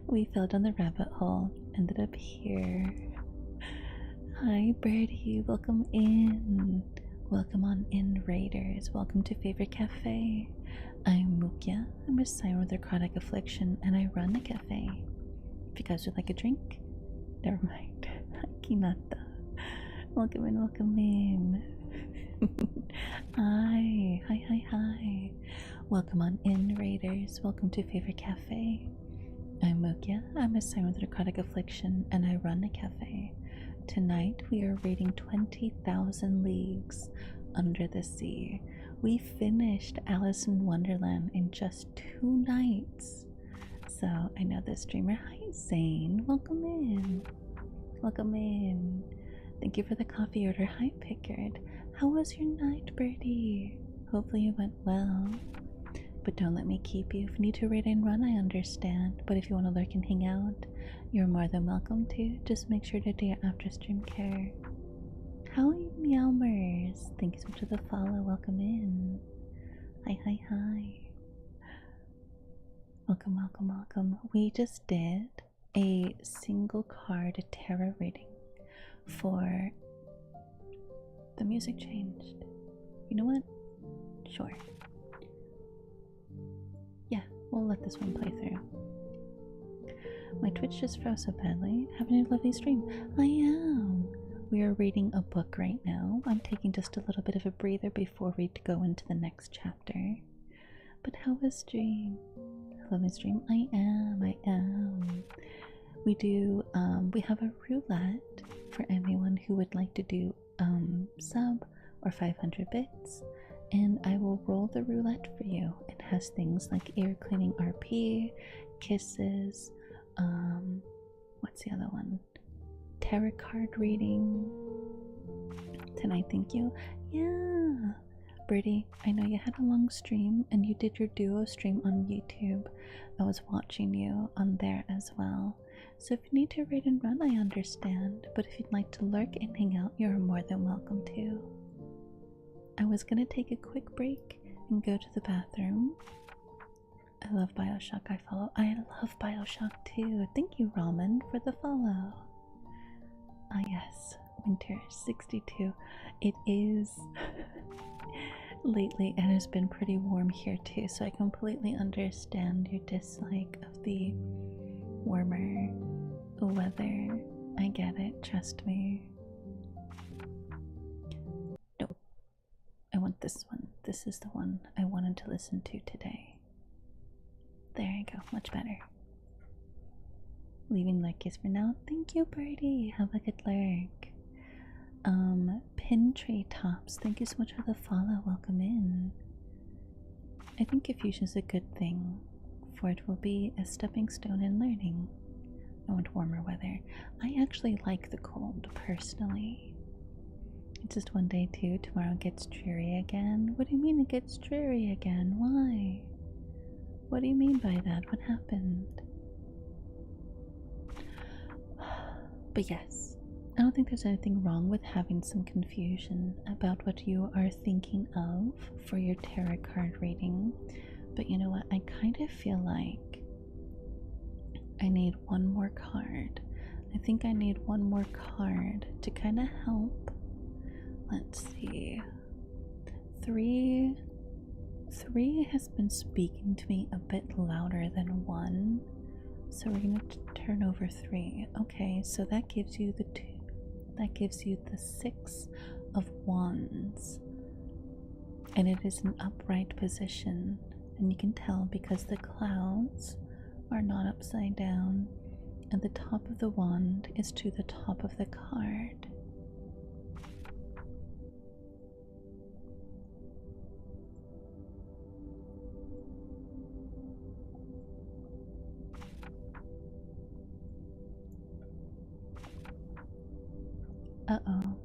We fell down the rabbit hole, ended up here. Hi, Birdie. Welcome in. Welcome on in, Raiders. Welcome to Favorite Cafe. I'm Mukia. I'm a Siren with a chronic affliction, and I run a cafe. If you guys would like a drink, never mind. Hi, Kinata. Welcome in, welcome in. Hi, hi, hi, hi. Welcome on in, Raiders. Welcome to Favorite Cafe. I'm Mukia. I'm a Siren with a chronic affliction, and I run a cafe. Tonight we are reading 20,000 Leagues Under the Sea. We finished Alice in Wonderland in just 2 nights. So I know this streamer. Hi, Zane. Welcome in. Welcome in. Thank you for the coffee order. Hi, Pickard. How was your night, Birdie? Hopefully it went well. But don't let me keep you. If you need to raid and run, I understand. But if you want to lurk and hang out, you're more than welcome to. Just make sure to do your after stream care. Howdy, Meowmers. Thank you so much for the follow. Welcome in. Hi, hi, hi. Welcome, welcome, welcome. We just did a single card tarot reading for the music changed. You know what? Sure. Yeah, we'll let this one play through. My Twitch just froze so badly. Having a lovely stream. I am. We are reading a book right now. I'm taking just a little bit of a breather before we go into the next chapter. But how was stream? Lovely stream. I am. We do, we have a roulette for anyone who would like to do sub or 500 bits, and I will roll the roulette for you. It has things like ear cleaning RP, kisses, what's the other one? Tarot card reading tonight. Thank you. Yeah, Birdie, I know you had a long stream and you did your duo stream on YouTube. I was watching you on there as well. So if you need to raid and run, I understand, but if you'd like to lurk and hang out, you're more than welcome to. I was gonna take a quick break and go to the bathroom. I love Bioshock. I follow. I love Bioshock too. Thank you, Ramen, for the follow. Ah yes, winter 62. It is. Lately it has been pretty warm here too, so I completely understand your dislike of the warmer weather. I get it, trust me. No, I want this one. This is the one I wanted to listen to today. There you go, much better. Leaving lurkies for now. Thank you, Birdie. Have a good lurk. Pin tray tops. Thank you so much for the follow. Welcome in. I think confusion is a good thing, for it will be a stepping stone in learning. I want warmer weather. I actually like the cold, personally. It's just one day too. Tomorrow gets dreary again. What do you mean it gets dreary again? Why? What do you mean by that? What happened? But yes, I don't think there's anything wrong with having some confusion about what you are thinking of for your tarot card reading. But you know what? I kind of feel like I need one more card. I think I need one more card to kind of help. Let's see. Three has been speaking to me a bit louder than 1. So we're going to turn over 3. Okay, so that gives you the 2. That gives you the 6 of Wands. And it is an upright position. And you can tell because the clouds are not upside down. And the top of the wand is to the top of the card. Uh-oh.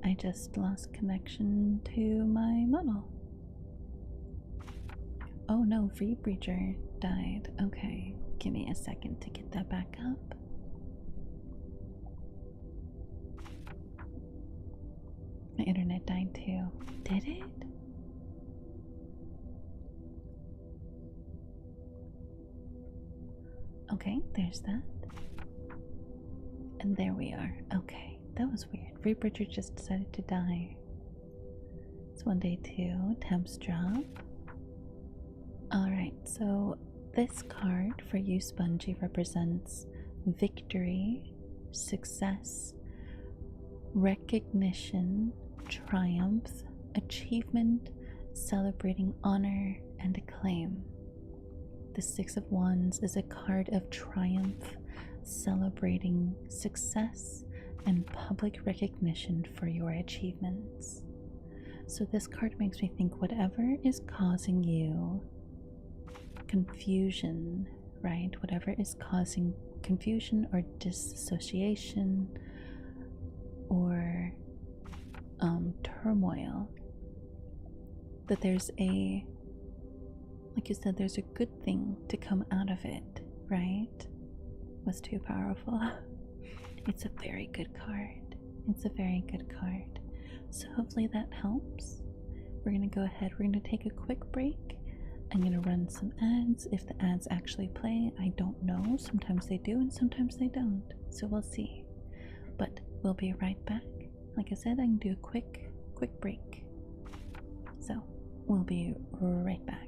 I just lost connection to my model. Oh no, V-Breacher died. Okay, give me a second to get that back up. My internet died too. Did it? Okay, there's that. And there we are. Okay, that was weird. Rebridger just decided to die. It's 1 day 2. Temps drop. Alright, so this card for you, Spongy, represents victory, success, recognition, triumph, achievement, celebrating honor, and acclaim. The Six of Wands is a card of triumph, celebrating success and public recognition for your achievements. So this card makes me think whatever is causing you confusion, right? Whatever is causing confusion or disassociation or turmoil, that there's a, like you said, there's a good thing to come out of it, right? Was too powerful. It's a very good card. It's a very good card. So hopefully that helps. We're gonna go ahead, we're gonna take a quick break. I'm gonna run some ads. If the ads actually play, I don't know. Sometimes they do and sometimes they don't. So we'll see. But we'll be right back. Like I said, I can do a quick break. So we'll be right back.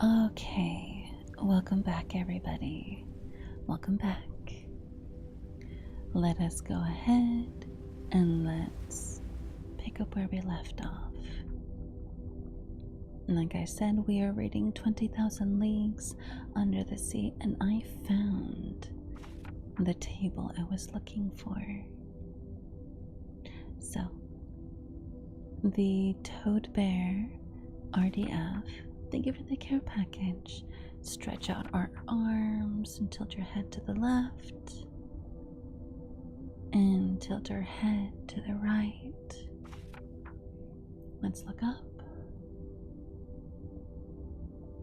Okay, welcome back, everybody. Welcome back. Let us go ahead and let's pick up where we left off. Like I said, we are reading 20,000 Leagues Under the Sea, and I found the table I was looking for. So, the Toad Bear RDF, thank you for the care package. Stretch out our arms and tilt your head to the left. And tilt our head to the right. Let's look up.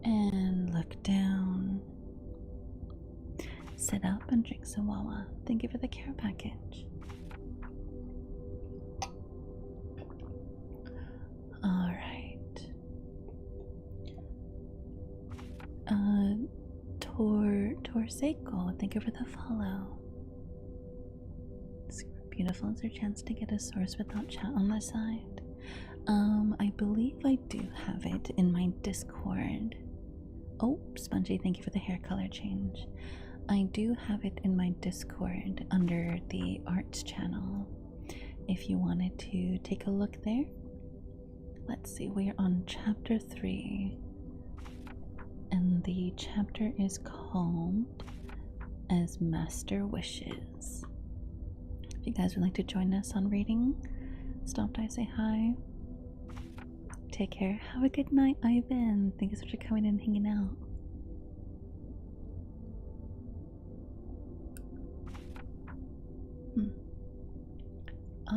And look down. Sit up and drink some wawa. Thank you for the care package. Alright. Torseco, thank you for the follow. It's beautiful. It's our chance to get a source without chat on the side. I believe I do have it in my Discord. Oh, Spongy, thank you for the hair color change. I do have it in my Discord under the arts channel. If you wanted to take a look there. Let's see, we're on chapter 3. And the chapter is called As Master Wishes. If you guys would like to join us on reading, stop by, say hi. Take care. Have a good night, Ivan. Thank you so much for coming and hanging out.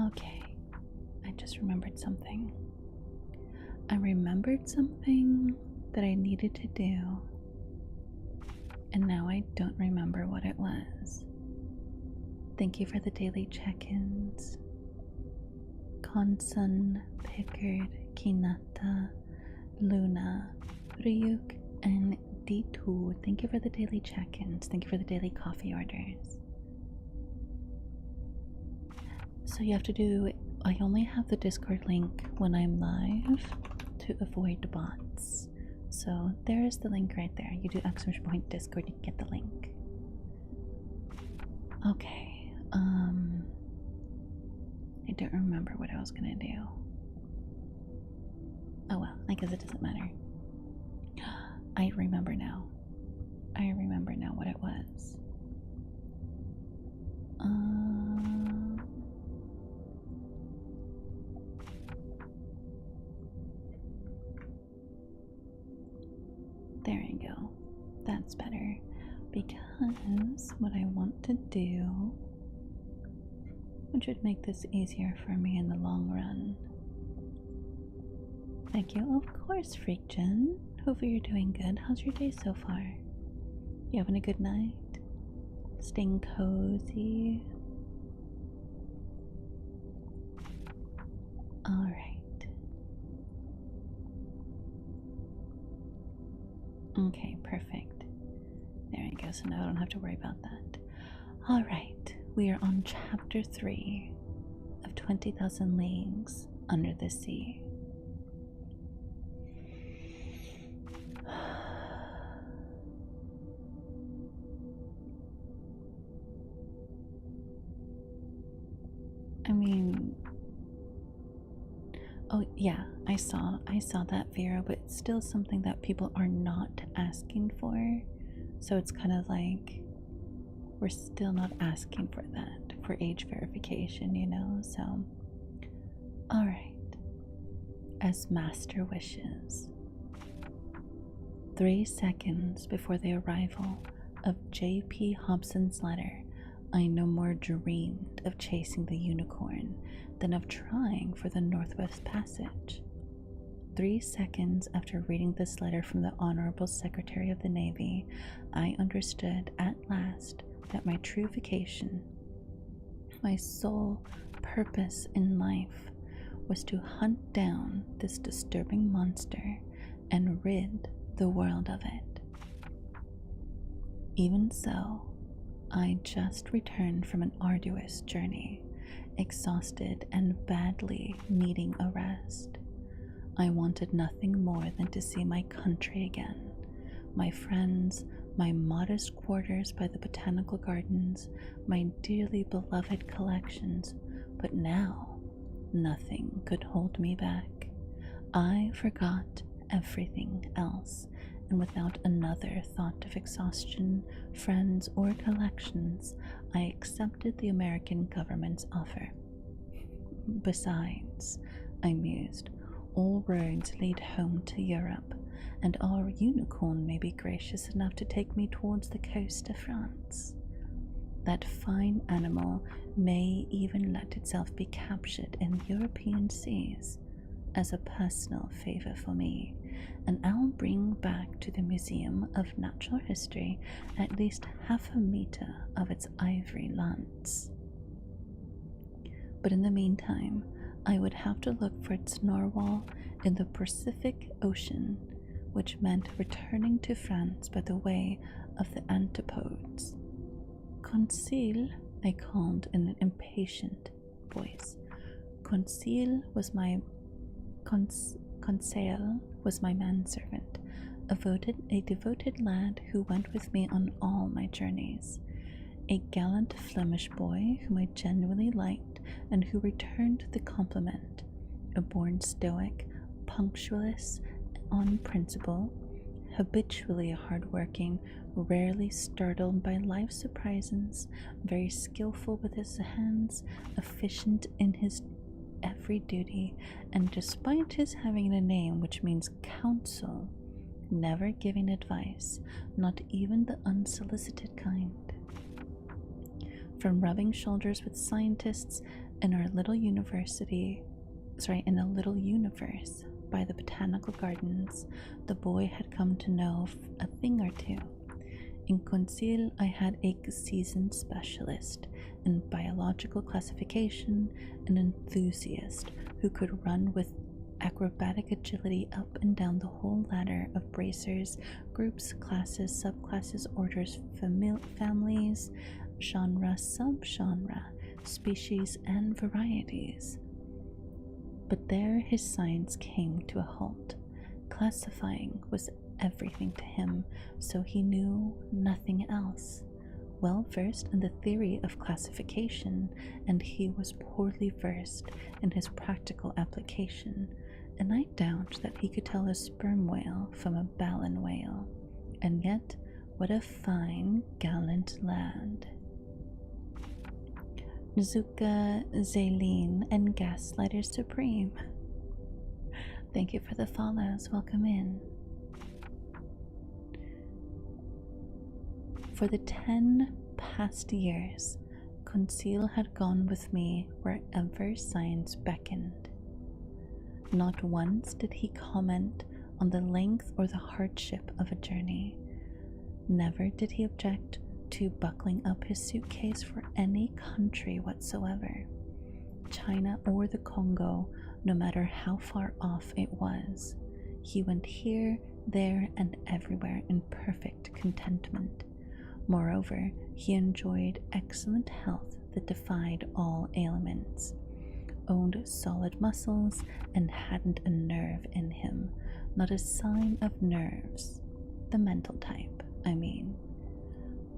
Okay. I just remembered something. I remembered something that I needed to do, and now I don't remember what it was. Thank you for the daily check-ins. Konsun, Pickard, Kinata, Luna, Ryuk, and D2. Thank you for the daily check-ins. Thank you for the daily coffee orders. So you have to do, I only have the Discord link when I'm live to avoid bots. So there is the link right there. You do !point Discord, you can get the link. Okay, I don't remember what I was gonna do. Oh well, I guess it doesn't matter. I remember now. I remember now what it was. There we go. That's better. Because what I want to do, which would make this easier for me in the long run. Thank you. Of course, Freakgen. Hopefully you're doing good. How's your day so far? You having a good night? Staying cozy? Alright. Okay, perfect. There we go, so now I don't have to worry about that. Alright, we are on chapter 3 of 20,000 Leagues Under the Sea. I mean, oh yeah, I saw that, Vera, but it's still something that people are not asking for. So it's kind of like we're still not asking for that for age verification, you know? So, alright. As Master Wishes. 3 seconds before the arrival of J.P. Hobson's letter, I no more dreamed of chasing the unicorn than of trying for the Northwest Passage. 3 seconds after reading this letter from the Honorable Secretary of the Navy, I understood at last that my true vocation, my sole purpose in life, was to hunt down this disturbing monster and rid the world of it. Even so, I just returned from an arduous journey, exhausted and badly needing a rest. I wanted nothing more than to see my country again, my friends, my modest quarters by the botanical gardens, my dearly beloved collections, but now nothing could hold me back. I forgot everything else, and without another thought of exhaustion, friends, or collections, I accepted the American government's offer. Besides, I mused, all roads lead home to Europe, and our unicorn may be gracious enough to take me towards the coast of France. That fine animal may even let itself be captured in European seas as a personal favor for me, and I'll bring back to the Museum of Natural History at least half a meter of its ivory lance. But in the meantime, I would have to look for its narwhal in the Pacific Ocean, which meant returning to France by the way of the antipodes. Conseil, I called in an impatient voice. Conseil was my manservant, a devoted lad who went with me on all my journeys. A gallant Flemish boy whom I genuinely liked and who returned the compliment. A born stoic, punctualist on principle, habitually hardworking, rarely startled by life's surprises, very skillful with his hands, efficient in his every duty, and despite his having a name which means counsel, never giving advice, not even the unsolicited kind. From rubbing shoulders with scientists in a little universe by the botanical gardens, the boy had come to know a thing or two. In Conseil, I had a seasoned specialist in biological classification, an enthusiast who could run with acrobatic agility up and down the whole ladder of bracers, groups, classes, subclasses, orders, families, genre, subgenre, species, and varieties. But there his science came to a halt. Classifying was everything to him, so he knew nothing else. Well versed in the theory of classification, and he was poorly versed in his practical application, and I doubt that he could tell a sperm whale from a ballan whale. And yet, what a fine, gallant lad. Zuka, Zaylene, and Gaslighter Supreme. Thank you for the follows. Welcome in. For the 10 past years, Conseil had gone with me wherever science beckoned. Not once did he comment on the length or the hardship of a journey. Never did he object to buckling up his suitcase for any country whatsoever, China or the Congo, no matter how far off it was. He went here, there, and everywhere in perfect contentment. Moreover, he enjoyed excellent health that defied all ailments, owned solid muscles, and hadn't a nerve in him, not a sign of nerves. The mental type, I mean.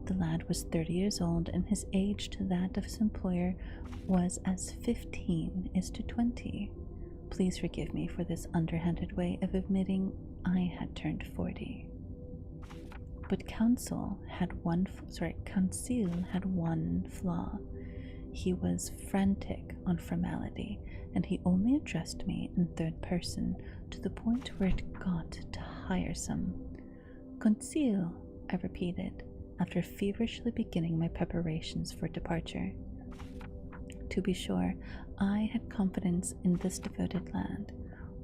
The lad was 30 years old, and his age to that of his employer was as 15 is to 20. Please forgive me for this underhanded way of admitting I had turned 40. But Conseil had one flaw. He was frantic on formality, and he only addressed me in third person to the point where it got tiresome. Conseil, I repeated, after feverishly beginning my preparations for departure. To be sure, I had confidence in this devoted lad.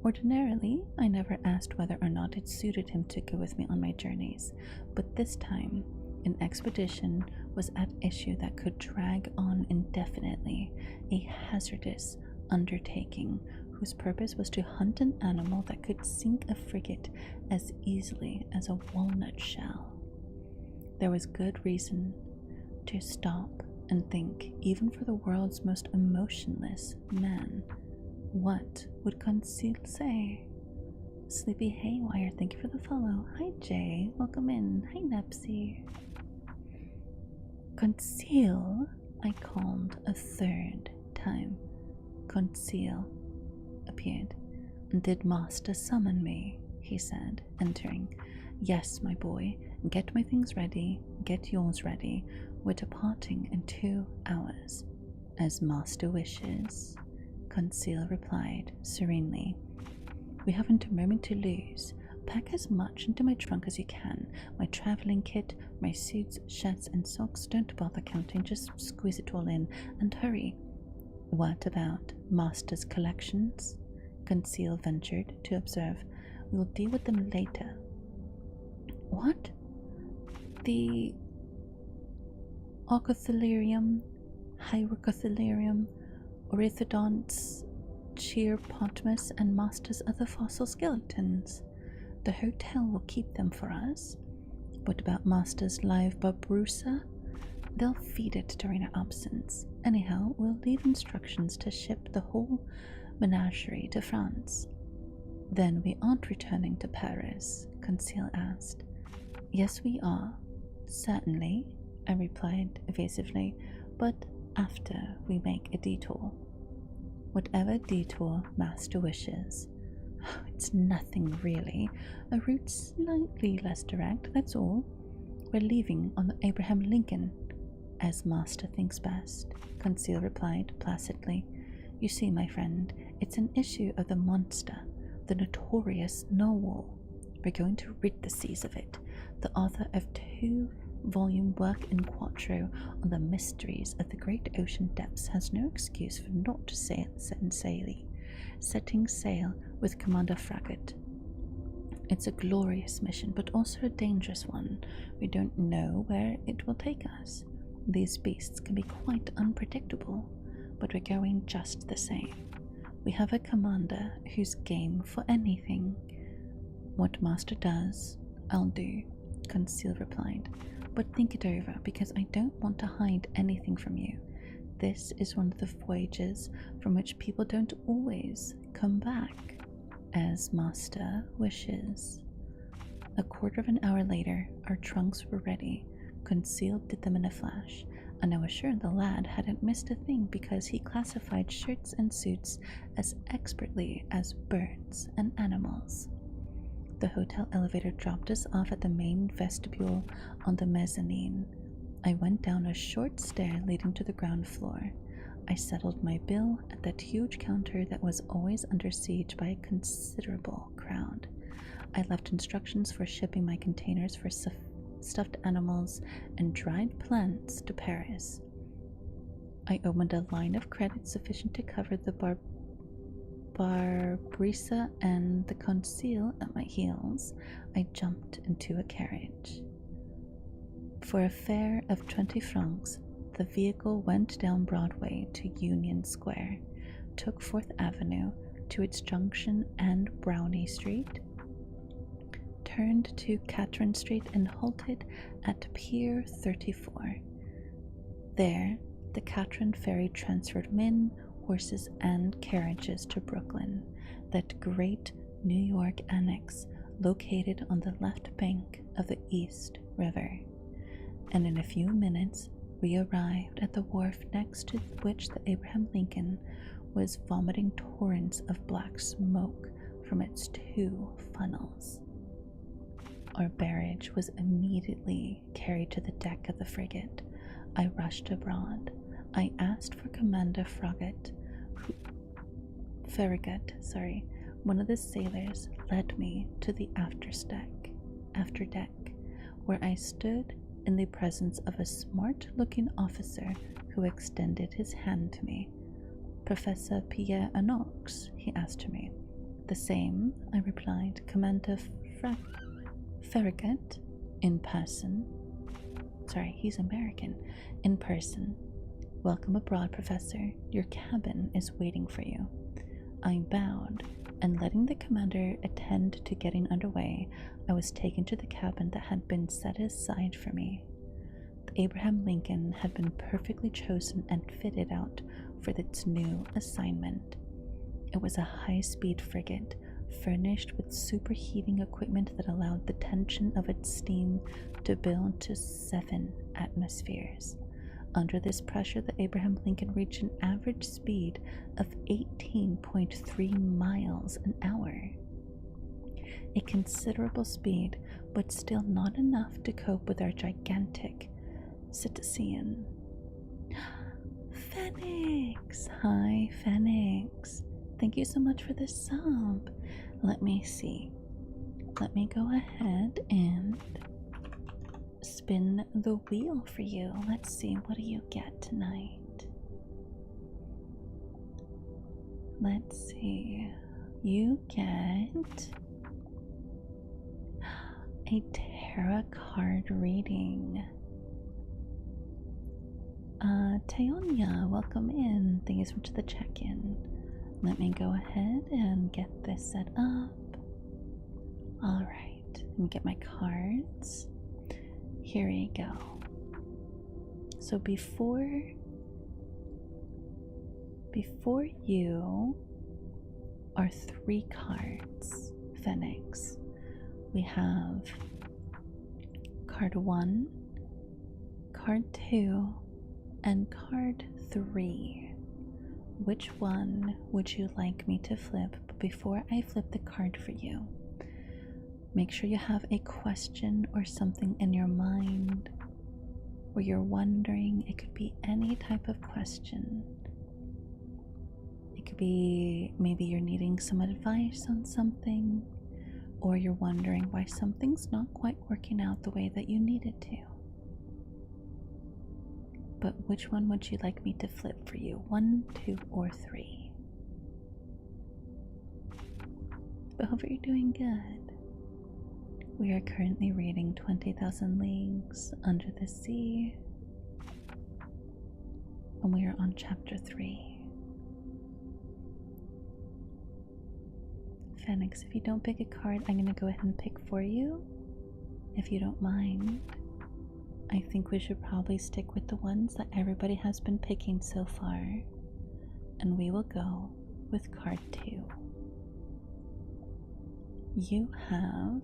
Ordinarily, I never asked whether or not it suited him to go with me on my journeys, but this time, an expedition was at issue that could drag on indefinitely, a hazardous undertaking whose purpose was to hunt an animal that could sink a frigate as easily as a walnut shell. There was good reason to stop and think, even for the world's most emotionless man. What would Conseil say? Sleepy Haywire, thank you for the follow. Hi Jay, welcome in. Hi Nepsy. Conceal, I called a third time. Conceal appeared. Did Master summon me? He said, entering. Yes, my boy. Get my things ready. Get yours ready. We're departing in 2 hours. As Master wishes, Conceal replied serenely. We haven't a moment to lose. Pack as much into my trunk as you can. My traveling kit, my suits, shirts, and socks. Don't bother counting, just squeeze it all in and hurry. What about Master's collections? Conceal ventured to observe. We'll deal with them later. What? The Orchothalerium, Hyrocothalerium, Ornithodonts, Cheerpotmus, and Master's other fossil skeletons. The hotel will keep them for us. What about Master's live Babrusa? They'll feed it during our absence. Anyhow, we'll leave instructions to ship the whole menagerie to France. Then we aren't returning to Paris? Conceal asked. Yes, we are. Certainly, I replied evasively, but after we make a detour. Whatever detour Master wishes. It's nothing really. A route slightly less direct, that's all. We're leaving on the Abraham Lincoln. As Master thinks best, Conceal replied placidly. You see, my friend, it's an issue of the monster, the notorious narwhal. We're going to rid the seas of it. The author of 2-volume work in quarto on the mysteries of the great ocean depths has no excuse for not setting sail with Commander Frigate. It's a glorious mission, but also a dangerous one. We don't know where it will take us. These beasts can be quite unpredictable, but we're going just the same. We have a commander who's game for anything. What Master does, I'll do, Conceal replied. But think it over, because I don't want to hide anything from you. This is one of the voyages from which people don't always come back, as Master wishes. A quarter of an hour later, our trunks were ready. Conceal did them in a flash, and I was sure the lad hadn't missed a thing because he classified shirts and suits as expertly as birds and animals. The hotel elevator dropped us off at the main vestibule on the mezzanine. I went down a short stair leading to the ground floor. I settled my bill at that huge counter that was always under siege by a considerable crowd. I left instructions for shipping my containers for stuffed animals and dried plants to Paris. I opened a line of credit sufficient to cover the Barbrisa and the Conceal at my heels. I jumped into a carriage. For a fare of 20 francs, the vehicle went down Broadway to Union Square, took 4th Avenue to its junction and Brownie Street, turned to Catherine Street and halted at Pier 34. There, the Catherine ferry transferred men, horses, and carriages to Brooklyn, that great New York annex located on the left bank of the East River. And in a few minutes, we arrived at the wharf next to which the Abraham Lincoln was vomiting torrents of black smoke from its 2 funnels. Our barrage was immediately carried to the deck of the frigate. I rushed abroad. I asked for Commander Farragut. One of the sailors led me to the afterdeck, where I stood in the presence of a smart-looking officer who extended his hand to me. Professor Pierre Anox, he asked me. The same, I replied. Commander Farragut, in person. He's American. In person. Welcome abroad, Professor. Your cabin is waiting for you. I bowed, and letting the commander attend to getting underway, I was taken to the cabin that had been set aside for me. The Abraham Lincoln had been perfectly chosen and fitted out for its new assignment. It was a high-speed frigate, furnished with superheating equipment that allowed the tension of its steam to build to 7 atmospheres. Under this pressure, the Abraham Lincoln reached an average speed of 18.3 miles an hour. A considerable speed, but still not enough to cope with our gigantic cetacean. Phoenix! Hi, Phoenix. Thank you so much for this sub. Let me see. Let me go ahead and spin the wheel for you. Let's see, what do you get tonight? Let's see. You get a tarot card reading. Teonia, welcome in. Thank you so much for the check-in. Let me go ahead and get this set up. Alright, let me get my cards. Here we go. So before you are 3 cards, Phoenix. We have card 1, card 2, and card 3. Which one would you like me to flip? But before I flip the card for you, make sure you have a question or something in your mind where you're wondering. It could be any type of question. It could be maybe you're needing some advice on something, or you're wondering why something's not quite working out the way that you need it to. But which one would you like me to flip for you? 1, 2, or 3? But hope you're doing good. We are currently reading 20,000 Leagues Under the Sea, and we are on chapter 3. Phoenix, if you don't pick a card, I'm going to go ahead and pick for you, if you don't mind. I think we should probably stick with the ones that everybody has been picking so far, and we will go with card 2. You have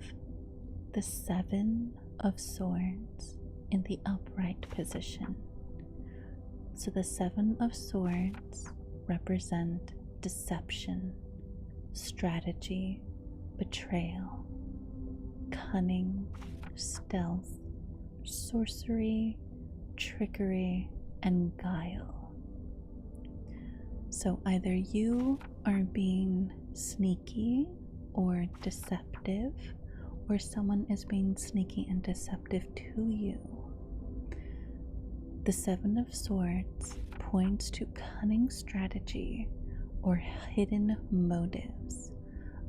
the 7 of Swords in the upright position. So the 7 of Swords represent deception, strategy, betrayal, cunning, stealth, sorcery, trickery, and guile. So either you are being sneaky or deceptive, or someone is being sneaky and deceptive to you. The 7 of Swords points to cunning strategy or hidden motives,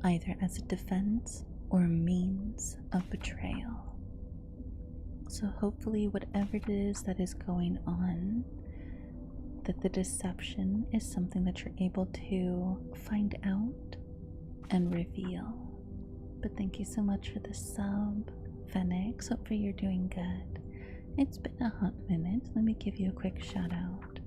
either as a defense or means of betrayal. So hopefully whatever it is that is going on, that the deception is something that you're able to find out and reveal. But thank you so much for the sub, Phoenix. Hopefully you're doing good. It's been a hot minute. Let me give you a quick shout out.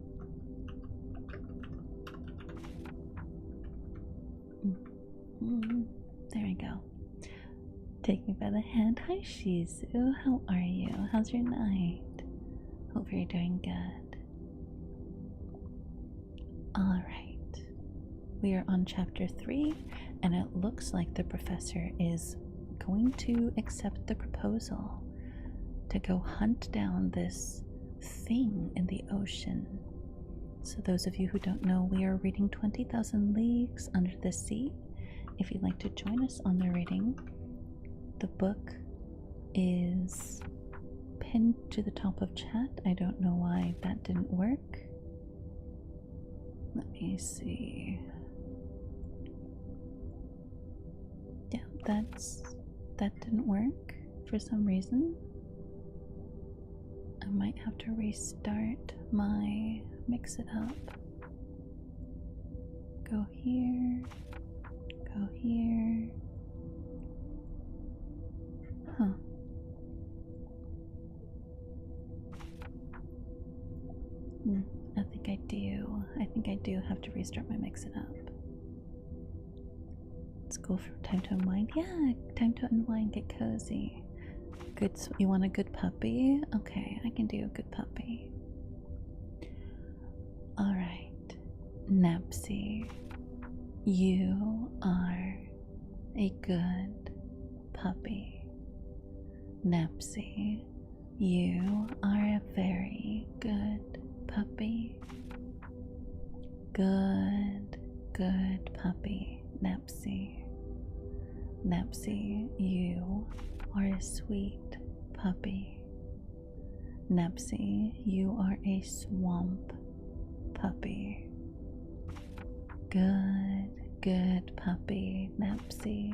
There we go. Take me by the hand. Hi Shizu, how are you? How's your night? Hope you're doing good. Alright, we are on chapter 3, and it looks like the professor is going to accept the proposal to go hunt down this thing in the ocean. So those of you who don't know, we are reading 20,000 Leagues Under the Sea. If you'd like to join us on the reading, the book is pinned to the top of chat. I don't know why that didn't work. Let me see. Yeah, that didn't work for some reason. I might have to restart my mix it up. Go here. Go here. Huh. I think I do have to restart my mix it up. let's go for time to unwind. Yeah, time to unwind, get cozy. Good, you want a good puppy? Okay, I can do a good puppy. Alright, Nepsy, you are a good puppy. Nepsy, you are a very good puppy. Good puppy, Nepsy. Nepsy, you are a sweet puppy. Nepsy, you are a swamp puppy. Good puppy, Nepsy.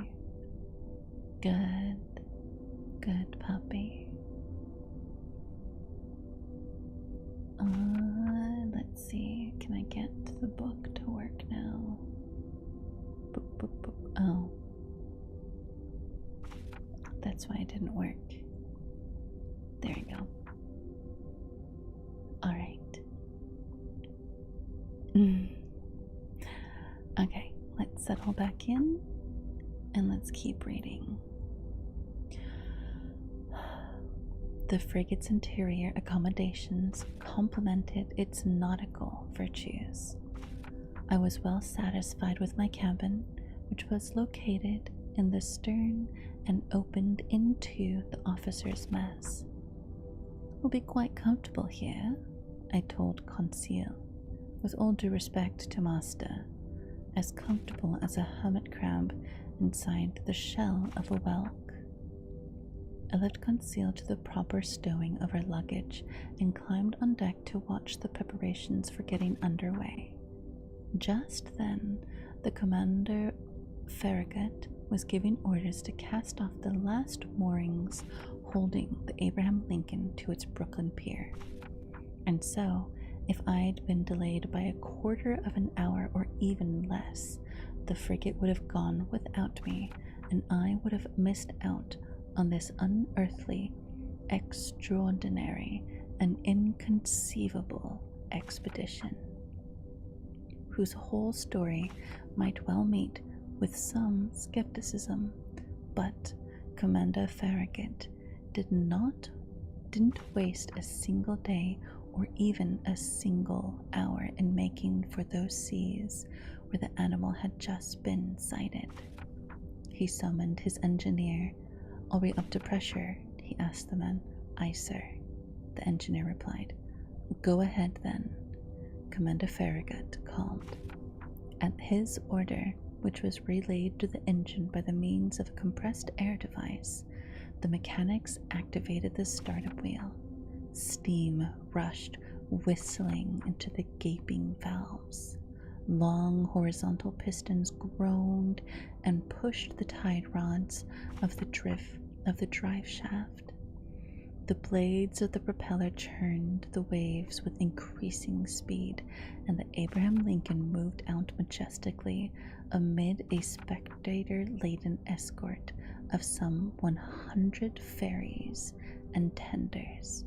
Good puppy. Let's see, can I get the book to work now? Boop, boop, boop. Oh. That's why it didn't work. There we go. Alright. Okay, let's settle back in and let's keep reading. The frigate's interior accommodations complemented its nautical virtues. I was well satisfied with my cabin, which was located in the stern and opened into the officers' mess. We'll be quite comfortable here, I told Conseil, with all due respect to master, as comfortable as a hermit crab inside the shell of a whelk. I left Conseil to the proper stowing of our luggage and climbed on deck to watch the preparations for getting underway. Just then, the Commander Farragut was giving orders to cast off the last moorings holding the Abraham Lincoln to its Brooklyn pier. And so, if I'd been delayed by a quarter of an hour or even less, the frigate would have gone without me, and I would have missed out on this unearthly, extraordinary, and inconceivable expedition, whose whole story might well meet with some skepticism, but Commander Farragut didn't waste a single day or even a single hour in making for those seas where the animal had just been sighted. He summoned his engineer. "Are we up to pressure?" he asked the men. "Aye, sir," the engineer replied. "Go ahead then," Commander Farragut called. At his order, which was relayed to the engine by the means of a compressed air device, the mechanics activated the startup wheel. Steam rushed whistling into the gaping valves. Long horizontal pistons groaned and pushed the tide rods of the drive shaft. The blades of the propeller churned the waves with increasing speed, and the Abraham Lincoln moved out majestically amid a spectator-laden escort of some 100 ferries and tenders.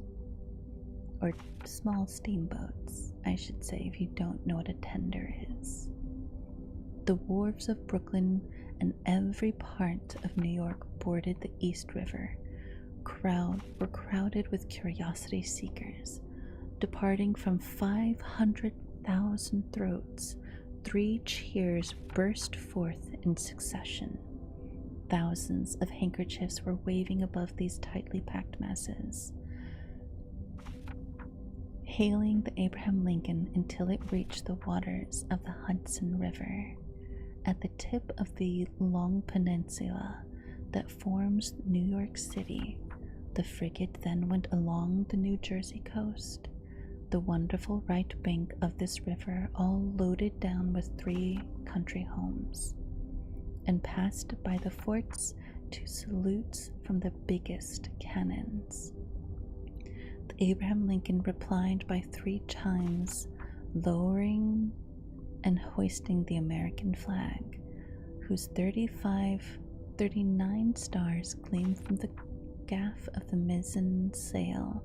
Or small steamboats, I should say, if you don't know what a tender is. The wharves of Brooklyn and every part of New York bordered the East River were crowded with curiosity seekers. Departing from 500,000 throats, 3 cheers burst forth in succession. Thousands of handkerchiefs were waving above these tightly packed masses, hailing the Abraham Lincoln until it reached the waters of the Hudson River. At the tip of the long peninsula that forms New York City, the frigate then went along the New Jersey coast, the wonderful right bank of this river all loaded down with 3 country homes, and passed by the forts to salutes from the biggest cannons. The Abraham Lincoln replied by 3 chimes, lowering and hoisting the American flag, whose 39 stars gleamed from the gaff of the mizzen sail,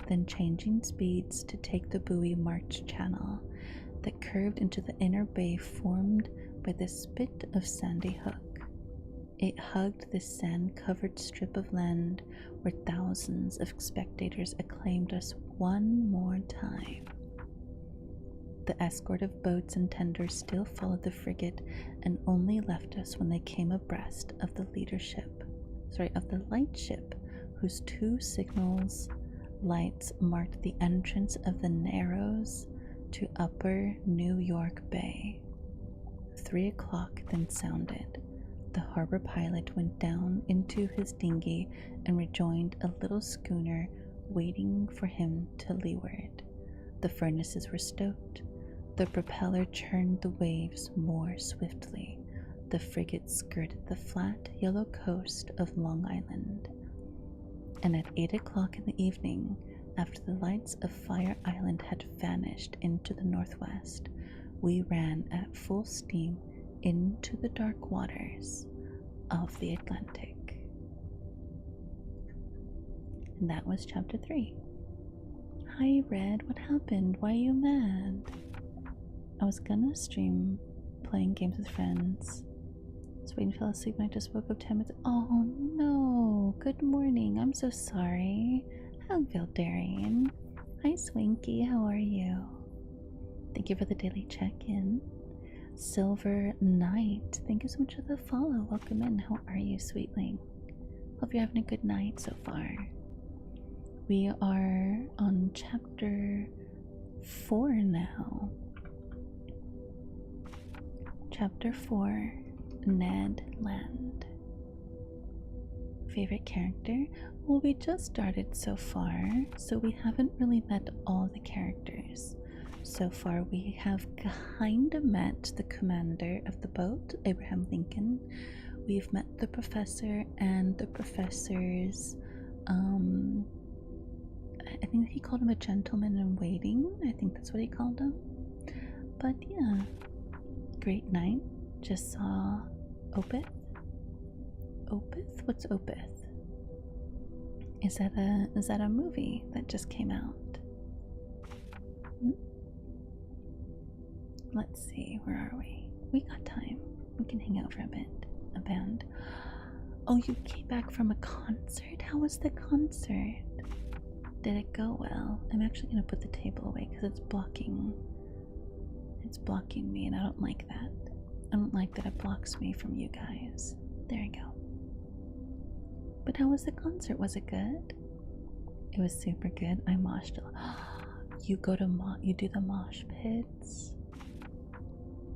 then changing speeds to take the buoy-marked channel that curved into the inner bay formed by the spit of Sandy Hook. It hugged the sand-covered strip of land where thousands of spectators acclaimed us one more time. The escort of boats and tenders still followed the frigate and only left us when they came abreast of the lightship, whose 2 signals lights marked the entrance of the Narrows to Upper New York Bay. 3 o'clock then sounded. The harbor pilot went down into his dinghy and rejoined a little schooner waiting for him to leeward. The furnaces were stoked. The propeller churned the waves more swiftly. The frigate skirted the flat, yellow coast of Long Island. And at 8 o'clock in the evening, after the lights of Fire Island had vanished into the northwest, we ran at full steam into the dark waters of the Atlantic. And that was chapter 3. Hi Red, what happened? Why are you mad? I was gonna stream playing games with friends. Swain fell asleep and I just woke up 10 minutes. Oh no, good morning. I'm so sorry. Hello Darian. Hi Swinky, how are you? Thank you for the daily check-in. Silver Knight, thank you so much for the follow. Welcome in. How are you, sweetling? Hope you're having a good night so far. We are on chapter 4 now. Chapter 4, Ned Land. Favorite character? Well, we just started so far, so we haven't really met all the characters. So far, we have kind of met the commander of the boat, Abraham Lincoln. We've met the professor and the professor's, I think he called him a gentleman in waiting. I think that's what he called him. But yeah, great night. Just saw Opeth. Opeth? What's Opeth? Is that a movie that just came out? Let's see, where are we? We got time. We can hang out for a bit. A band. Oh, you came back from a concert? How was the concert? Did it go well? I'm actually gonna put the table away because it's blocking me and I don't like that. I don't like that it blocks me from you guys. There you go. But how was the concert? Was it good? It was super good. I moshed. You do the mosh pits?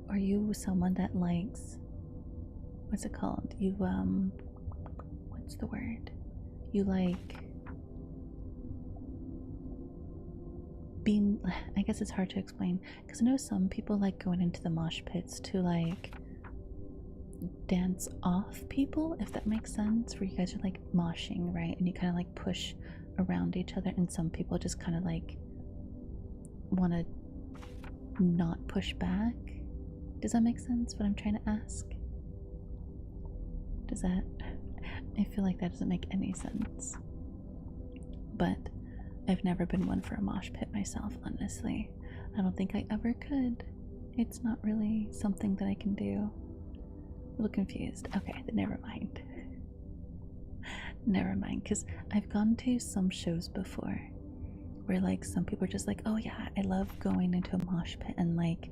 Are you someone that likes, what's it called? You, what's the word? You like being, I guess it's hard to explain, because I know some people like going into the mosh pits to like dance off people, if that makes sense, where you guys are like moshing, right? And you kind of like push around each other, and some people just kind of like want to not push back. Does that make sense, what I'm trying to ask? Does that? I feel like that doesn't make any sense. But I've never been one for a mosh pit myself, honestly. I don't think I ever could. It's not really something that I can do. A little confused. Okay, then never mind. Never mind, because I've gone to some shows before where like some people are just like, oh yeah, I love going into a mosh pit, and like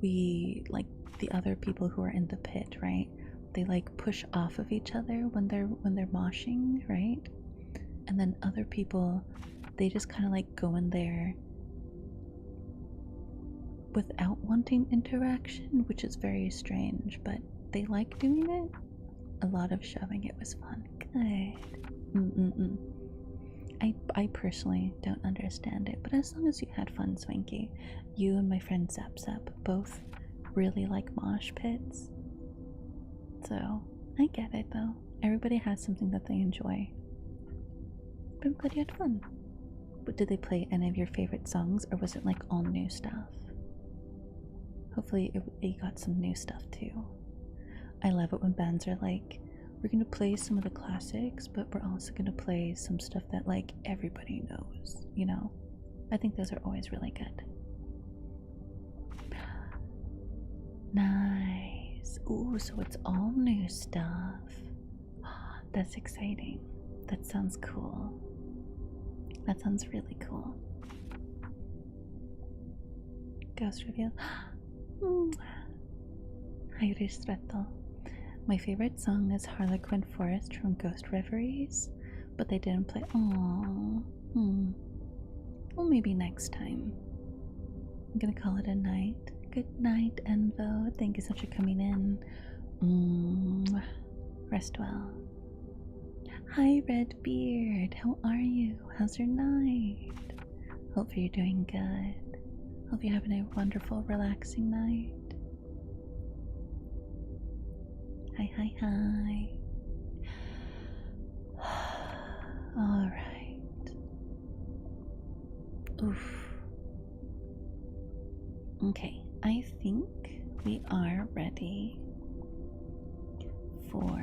we, like the other people who are in the pit, right? They like push off of each other when they're moshing, right? And then other people, they just kind of like go in there without wanting interaction, which is very strange, but they like doing it. A lot of shoving. It was fun. Good. I personally don't understand it, but as long as you had fun, Swanky. You and my friend Zap Zap both really like mosh pits, so I get it though. Everybody has something that they enjoy, but I'm glad you had fun. But did they play any of your favorite songs, or was it like all new stuff? Hopefully it got some new stuff too. I love it when bands are like, we're gonna play some of the classics, but we're also gonna play some stuff that like everybody knows, you know? I think those are always really good. Nice. Ooh, so it's all new stuff. That's exciting. That sounds cool. That sounds really cool. Ghost reveal. Hi, Ristretto. My favorite song is Harlequin Forest from Ghost Reveries, but they didn't play. Aww. Well, maybe next time. I'm gonna call it a night. Good night, Envo. Thank you so much for coming in. Rest well. Hi, Redbeard. How are you? How's your night? Hope you're doing good. Hope you're having a wonderful, relaxing night. Hi. Alright. Oof. Okay, I think we are ready for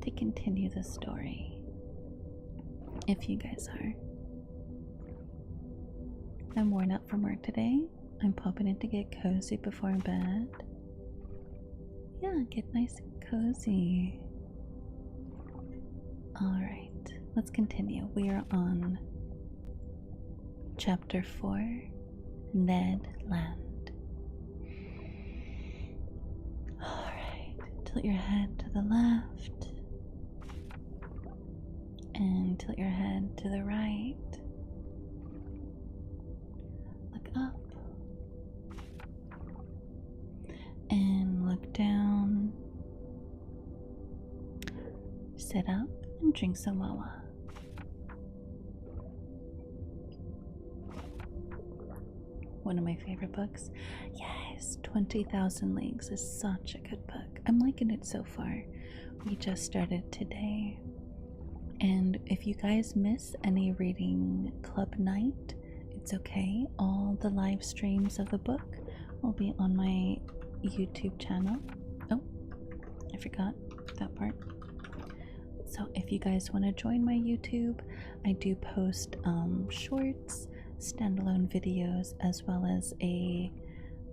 to continue the story. If you guys are. I'm worn out from work today. I'm popping in to get cozy before bed. Yeah, get nice and cozy. Alright, let's continue. We are on Chapter 4, Ned Land. Alright, tilt your head to the left. And tilt your head to the right. Look up. And look down. Sit up and drink some wawa. One of my favorite books. Yes, 20,000 Leagues is such a good book. I'm liking it so far. We just started today. And if you guys miss any reading club night, it's okay. All the live streams of the book will be on my YouTube channel. Oh, I forgot that part. So if you guys want to join my YouTube, I do post shorts, standalone videos, as well as a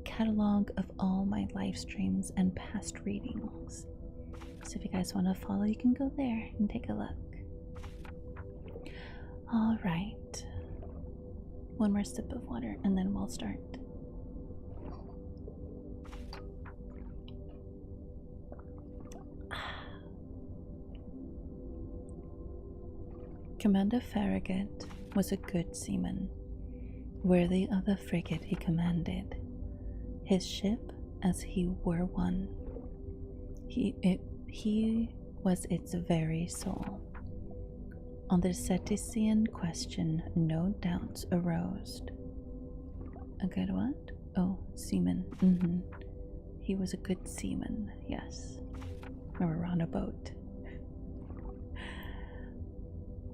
catalog of all my live streams and past readings. So if you guys want to follow, you can go there and take a look. All right, one more sip of water and then we'll start. Commander Farragut was a good seaman, worthy of the frigate he commanded. His ship, as he were one, he was its very soul. On the Cetesian question, no doubts arose. A good what? Oh, seaman. He was a good seaman, yes. We were on a boat.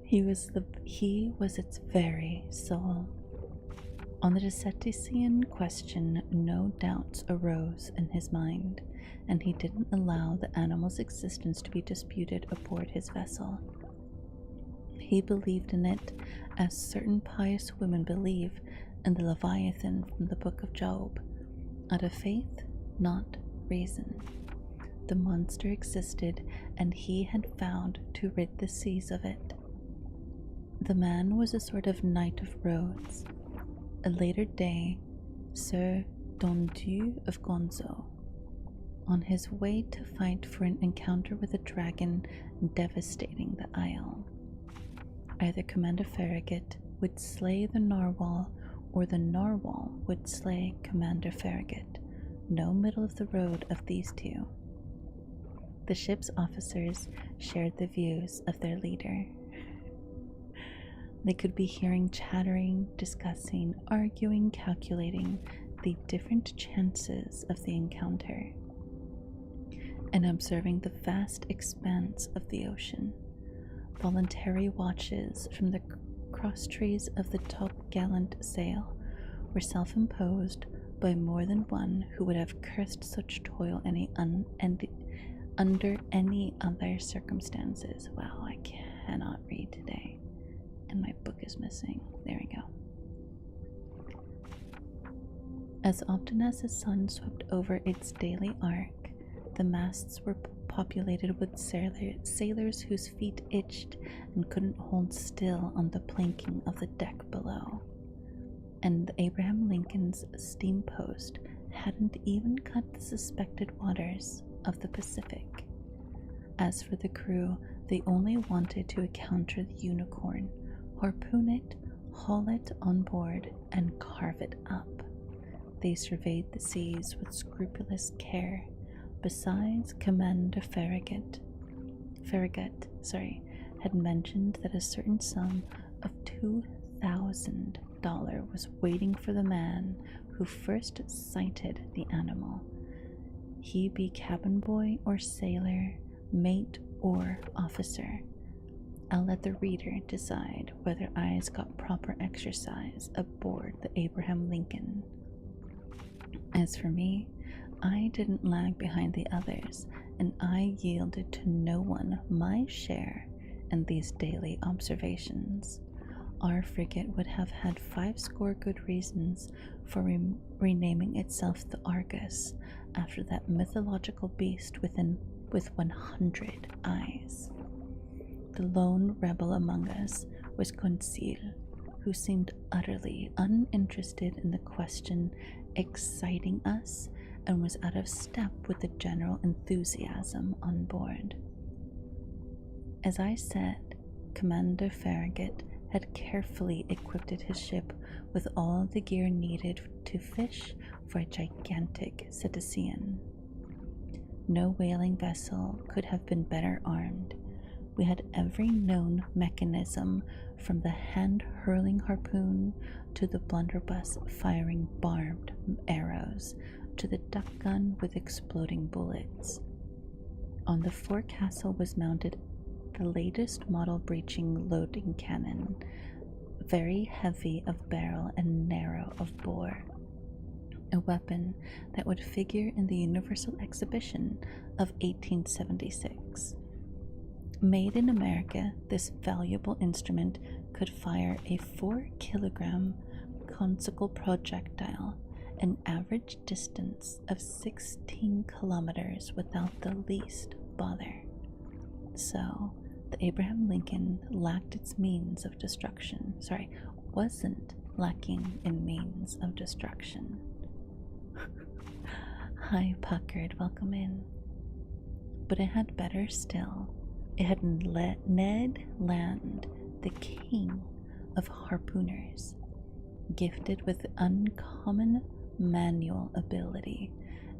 He was its very soul. On the Cetesian question, no doubts arose in his mind, and he didn't allow the animal's existence to be disputed aboard his vessel. He believed in it as certain pious women believe in the Leviathan from the book of Job, out of faith, not reason. The monster existed, and he had vowed to rid the seas of it. The man was a sort of knight of Rhodes, a later day Sir Dondieu of Gonzo, on his way to fight for an encounter with a dragon devastating the isle. Either Commander Farragut would slay the narwhal, or the narwhal would slay Commander Farragut. No middle of the road of these two. The ship's officers shared the views of their leader. They could be hearing chattering, discussing, arguing, calculating the different chances of the encounter, and observing the vast expanse of the ocean. Voluntary watches from the crosstrees of the top-gallant sail were self-imposed by more than one who would have cursed such toil under any other circumstances. Wow, I cannot read today, and my book is missing. There we go. As often as the sun swept over its daily arc, the masts were populated with sailors whose feet itched and couldn't hold still on the planking of the deck below. And Abraham Lincoln's steam post hadn't even cut the suspected waters of the Pacific. As for the crew, they only wanted to encounter the Unicorn, harpoon it, haul it on board, and carve it up. They surveyed the seas with scrupulous care. Besides, Commander Farragut had mentioned that a certain sum of $2,000 was waiting for the man who first sighted the animal. He be cabin boy or sailor, mate or officer. I'll let the reader decide whether eyes got proper exercise aboard the Abraham Lincoln. As for me, I didn't lag behind the others, and I yielded to no one my share in these daily observations. Our frigate would have had 50 good reasons for renaming itself the Argus, after that mythological beast with 100 eyes. The lone rebel among us was Conseil, who seemed utterly uninterested in the question exciting us and was out of step with the general enthusiasm on board. As I said, Commander Farragut had carefully equipped his ship with all the gear needed to fish for a gigantic cetacean. No whaling vessel could have been better armed. We had every known mechanism, from the hand-hurling harpoon to the blunderbuss firing barbed arrows to the duck gun with exploding bullets. On the forecastle was mounted the latest model breaching loading cannon, very heavy of barrel and narrow of bore, a weapon that would figure in the Universal Exhibition of 1876. Made in America, this valuable instrument could fire a 4-kilogram conical projectile, an average distance of 16 kilometers without the least bother. So, the Abraham Lincoln lacked its means of destruction. Wasn't lacking in means of destruction. Hi, Puckered, welcome in. But it had better still. It had Ned Land, the king of harpooners, gifted with uncommon manual ability.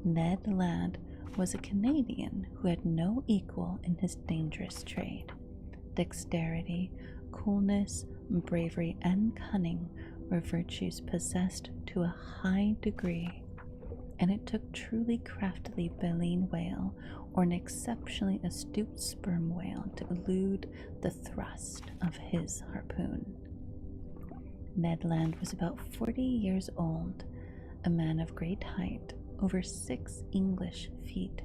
Ned Land was a Canadian who had no equal in his dangerous trade. Dexterity, coolness, bravery, and cunning were virtues possessed to a high degree, and it took truly craftily baleen whale or an exceptionally astute sperm whale to elude the thrust of his harpoon. Ned Land was about 40 years old, a man of great height, over 6 English feet.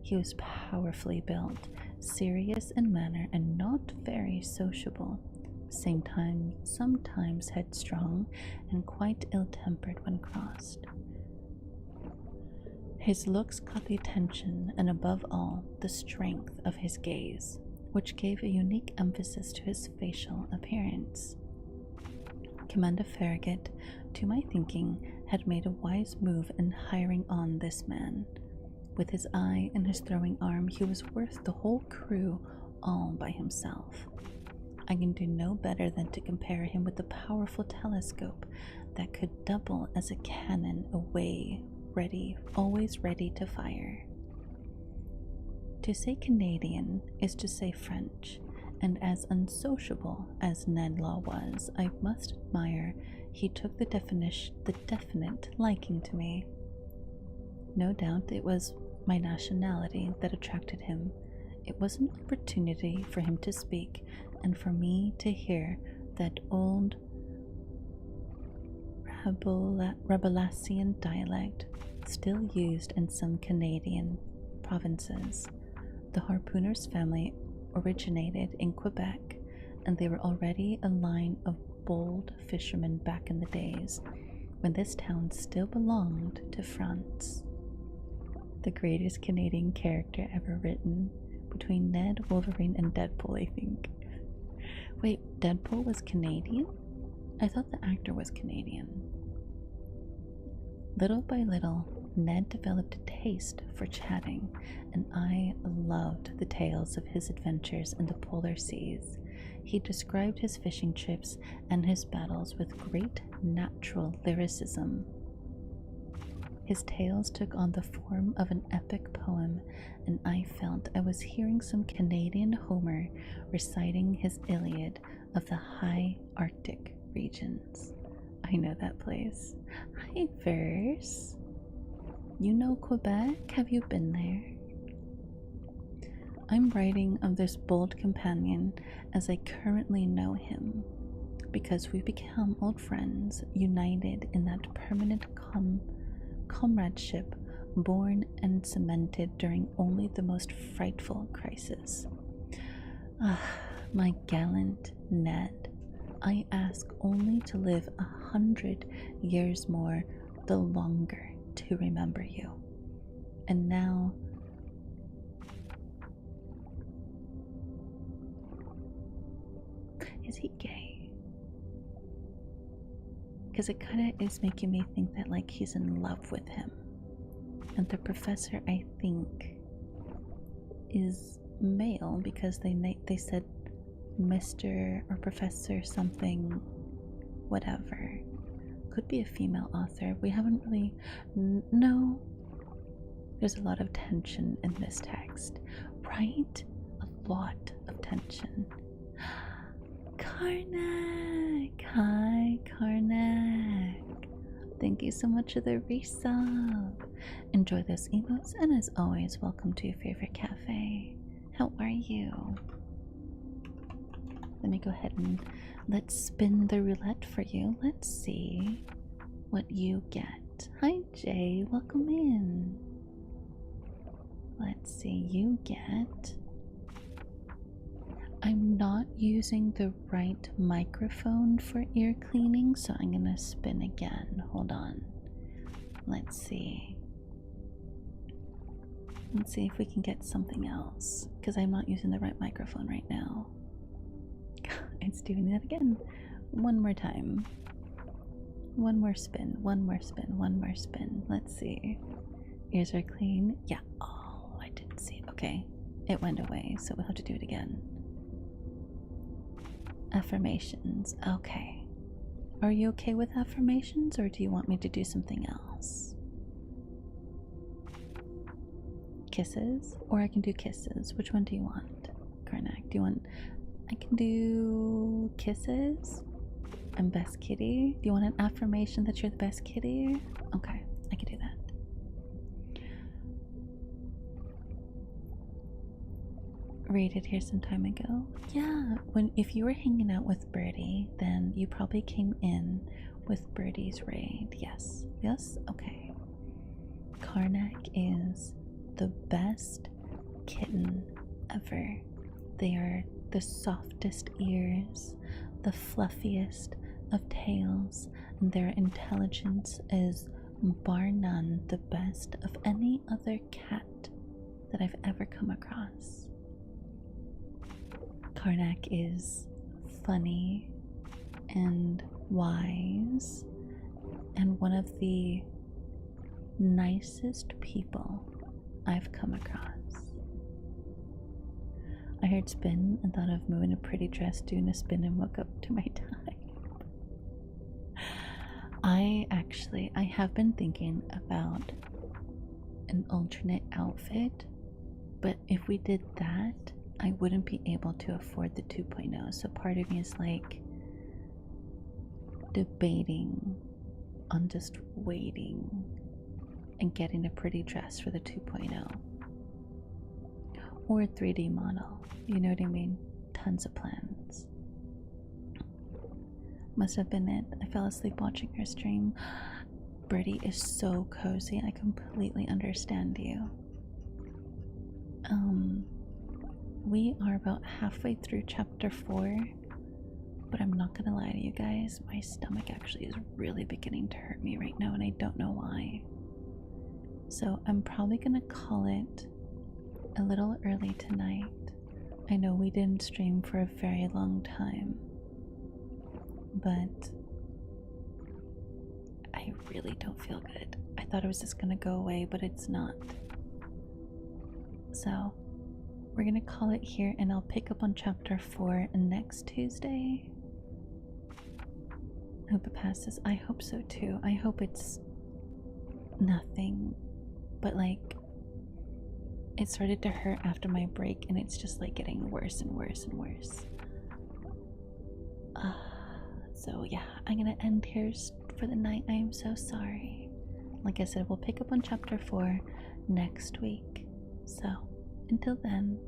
He was powerfully built, serious in manner, and not very sociable. Sometimes headstrong and quite ill-tempered when crossed. His looks caught the attention, and above all, the strength of his gaze, which gave a unique emphasis to his facial appearance. Commander Farragut, to my thinking, had made a wise move in hiring on this man. With his eye and his throwing arm, he was worth the whole crew all by himself. I can do no better than to compare him with the powerful telescope that could double as a cannon always ready to fire. To say Canadian is to say French, and as unsociable as Ned Law was, I must admire he took the definite liking to me. No doubt it was my nationality that attracted him. It was an opportunity for him to speak, and for me to hear that old Rabelaisian dialect still used in some Canadian provinces. The harpooner's family originated in Quebec, and they were already a line of bold fishermen back in the days. when this town still belonged to France. The greatest Canadian character ever written, between Ned, Wolverine, and Deadpool, I think. Wait, Deadpool was Canadian? I thought the actor was Canadian. Little by little, Ned developed a taste for chatting, and I loved the tales of his adventures in the polar seas. He described his fishing trips and his battles with great natural lyricism. His tales took on the form of an epic poem, and I felt I was hearing some Canadian Homer reciting his Iliad of the high Arctic regions. I know that place. Hi, Verse. You know Quebec? Have you been there? I'm writing of this bold companion as I currently know him, because we become old friends, united in that permanent comradeship born and cemented during only the most frightful crisis. Ah, my gallant Ned, I ask only to live 100 years more, the longer to remember you. And now, is he gay? Because it kind of is making me think that like he's in love with him. And the professor, I think, is male because they said Mr. or Professor something, whatever. Could be a female author. We haven't really. No. There's a lot of tension in this text, right? A lot of tension. Karnak! Hi, Karnak! Thank you so much for the resub. Enjoy those emotes, and as always, welcome to your favorite cafe. How are you? Let me go ahead and let's spin the roulette for you. Let's see what you get. Hi, Jay. Welcome in. Let's see. You get. I'm not using the right microphone for ear cleaning, so I'm gonna spin again. Hold on. Let's see. Let's see if we can get something else, because I'm not using the right microphone right now. It's doing that again. One more time. One more spin. One more spin. One more spin. Let's see. Ears are clean. Yeah. Oh, I didn't see it. Okay. It went away, so we'll have to do it again. Affirmations. Okay. Are you okay with affirmations, or do you want me to do something else? Kisses? Or I can do kisses. Which one do you want? Karnak, do you want... I can do kisses and best kitty. Do you want an affirmation that you're the best kitty? Okay, I can do that. Rated here some time ago. Yeah, if you were hanging out with Birdie, then you probably came in with Birdie's raid. Yes. Yes? Okay. Karnak is the best kitten ever. They are the softest ears, the fluffiest of tails, and their intelligence is bar none the best of any other cat that I've ever come across. Karnak is funny and wise and one of the nicest people I've come across. I heard spin and thought of moving a pretty dress, doing a spin, and woke up to my time. I have been thinking about an alternate outfit, but if we did that, I wouldn't be able to afford the 2.0. So part of me is like debating on just waiting and getting a pretty dress for the 2.0. Or a 3D model, you know what I mean? Tons of plans. Must have been it. I fell asleep watching her stream. Birdie is so cozy. I completely understand you. We are about halfway through chapter 4. But I'm not gonna lie to you guys, my stomach actually is really beginning to hurt me right now, and I don't know why. So I'm probably gonna call it a little early tonight. I know we didn't stream for a very long time, but I really don't feel good. I thought it was just gonna go away, but it's not. So we're gonna call it here, and I'll pick up on chapter 4 next Tuesday. I hope it passes. I hope so too. I hope it's nothing, but like it started to hurt after my break, and it's just like getting worse and worse and worse. So yeah, I'm gonna end here for the night. I am so sorry. Like I said, we'll pick up on chapter 4 next week. So until then,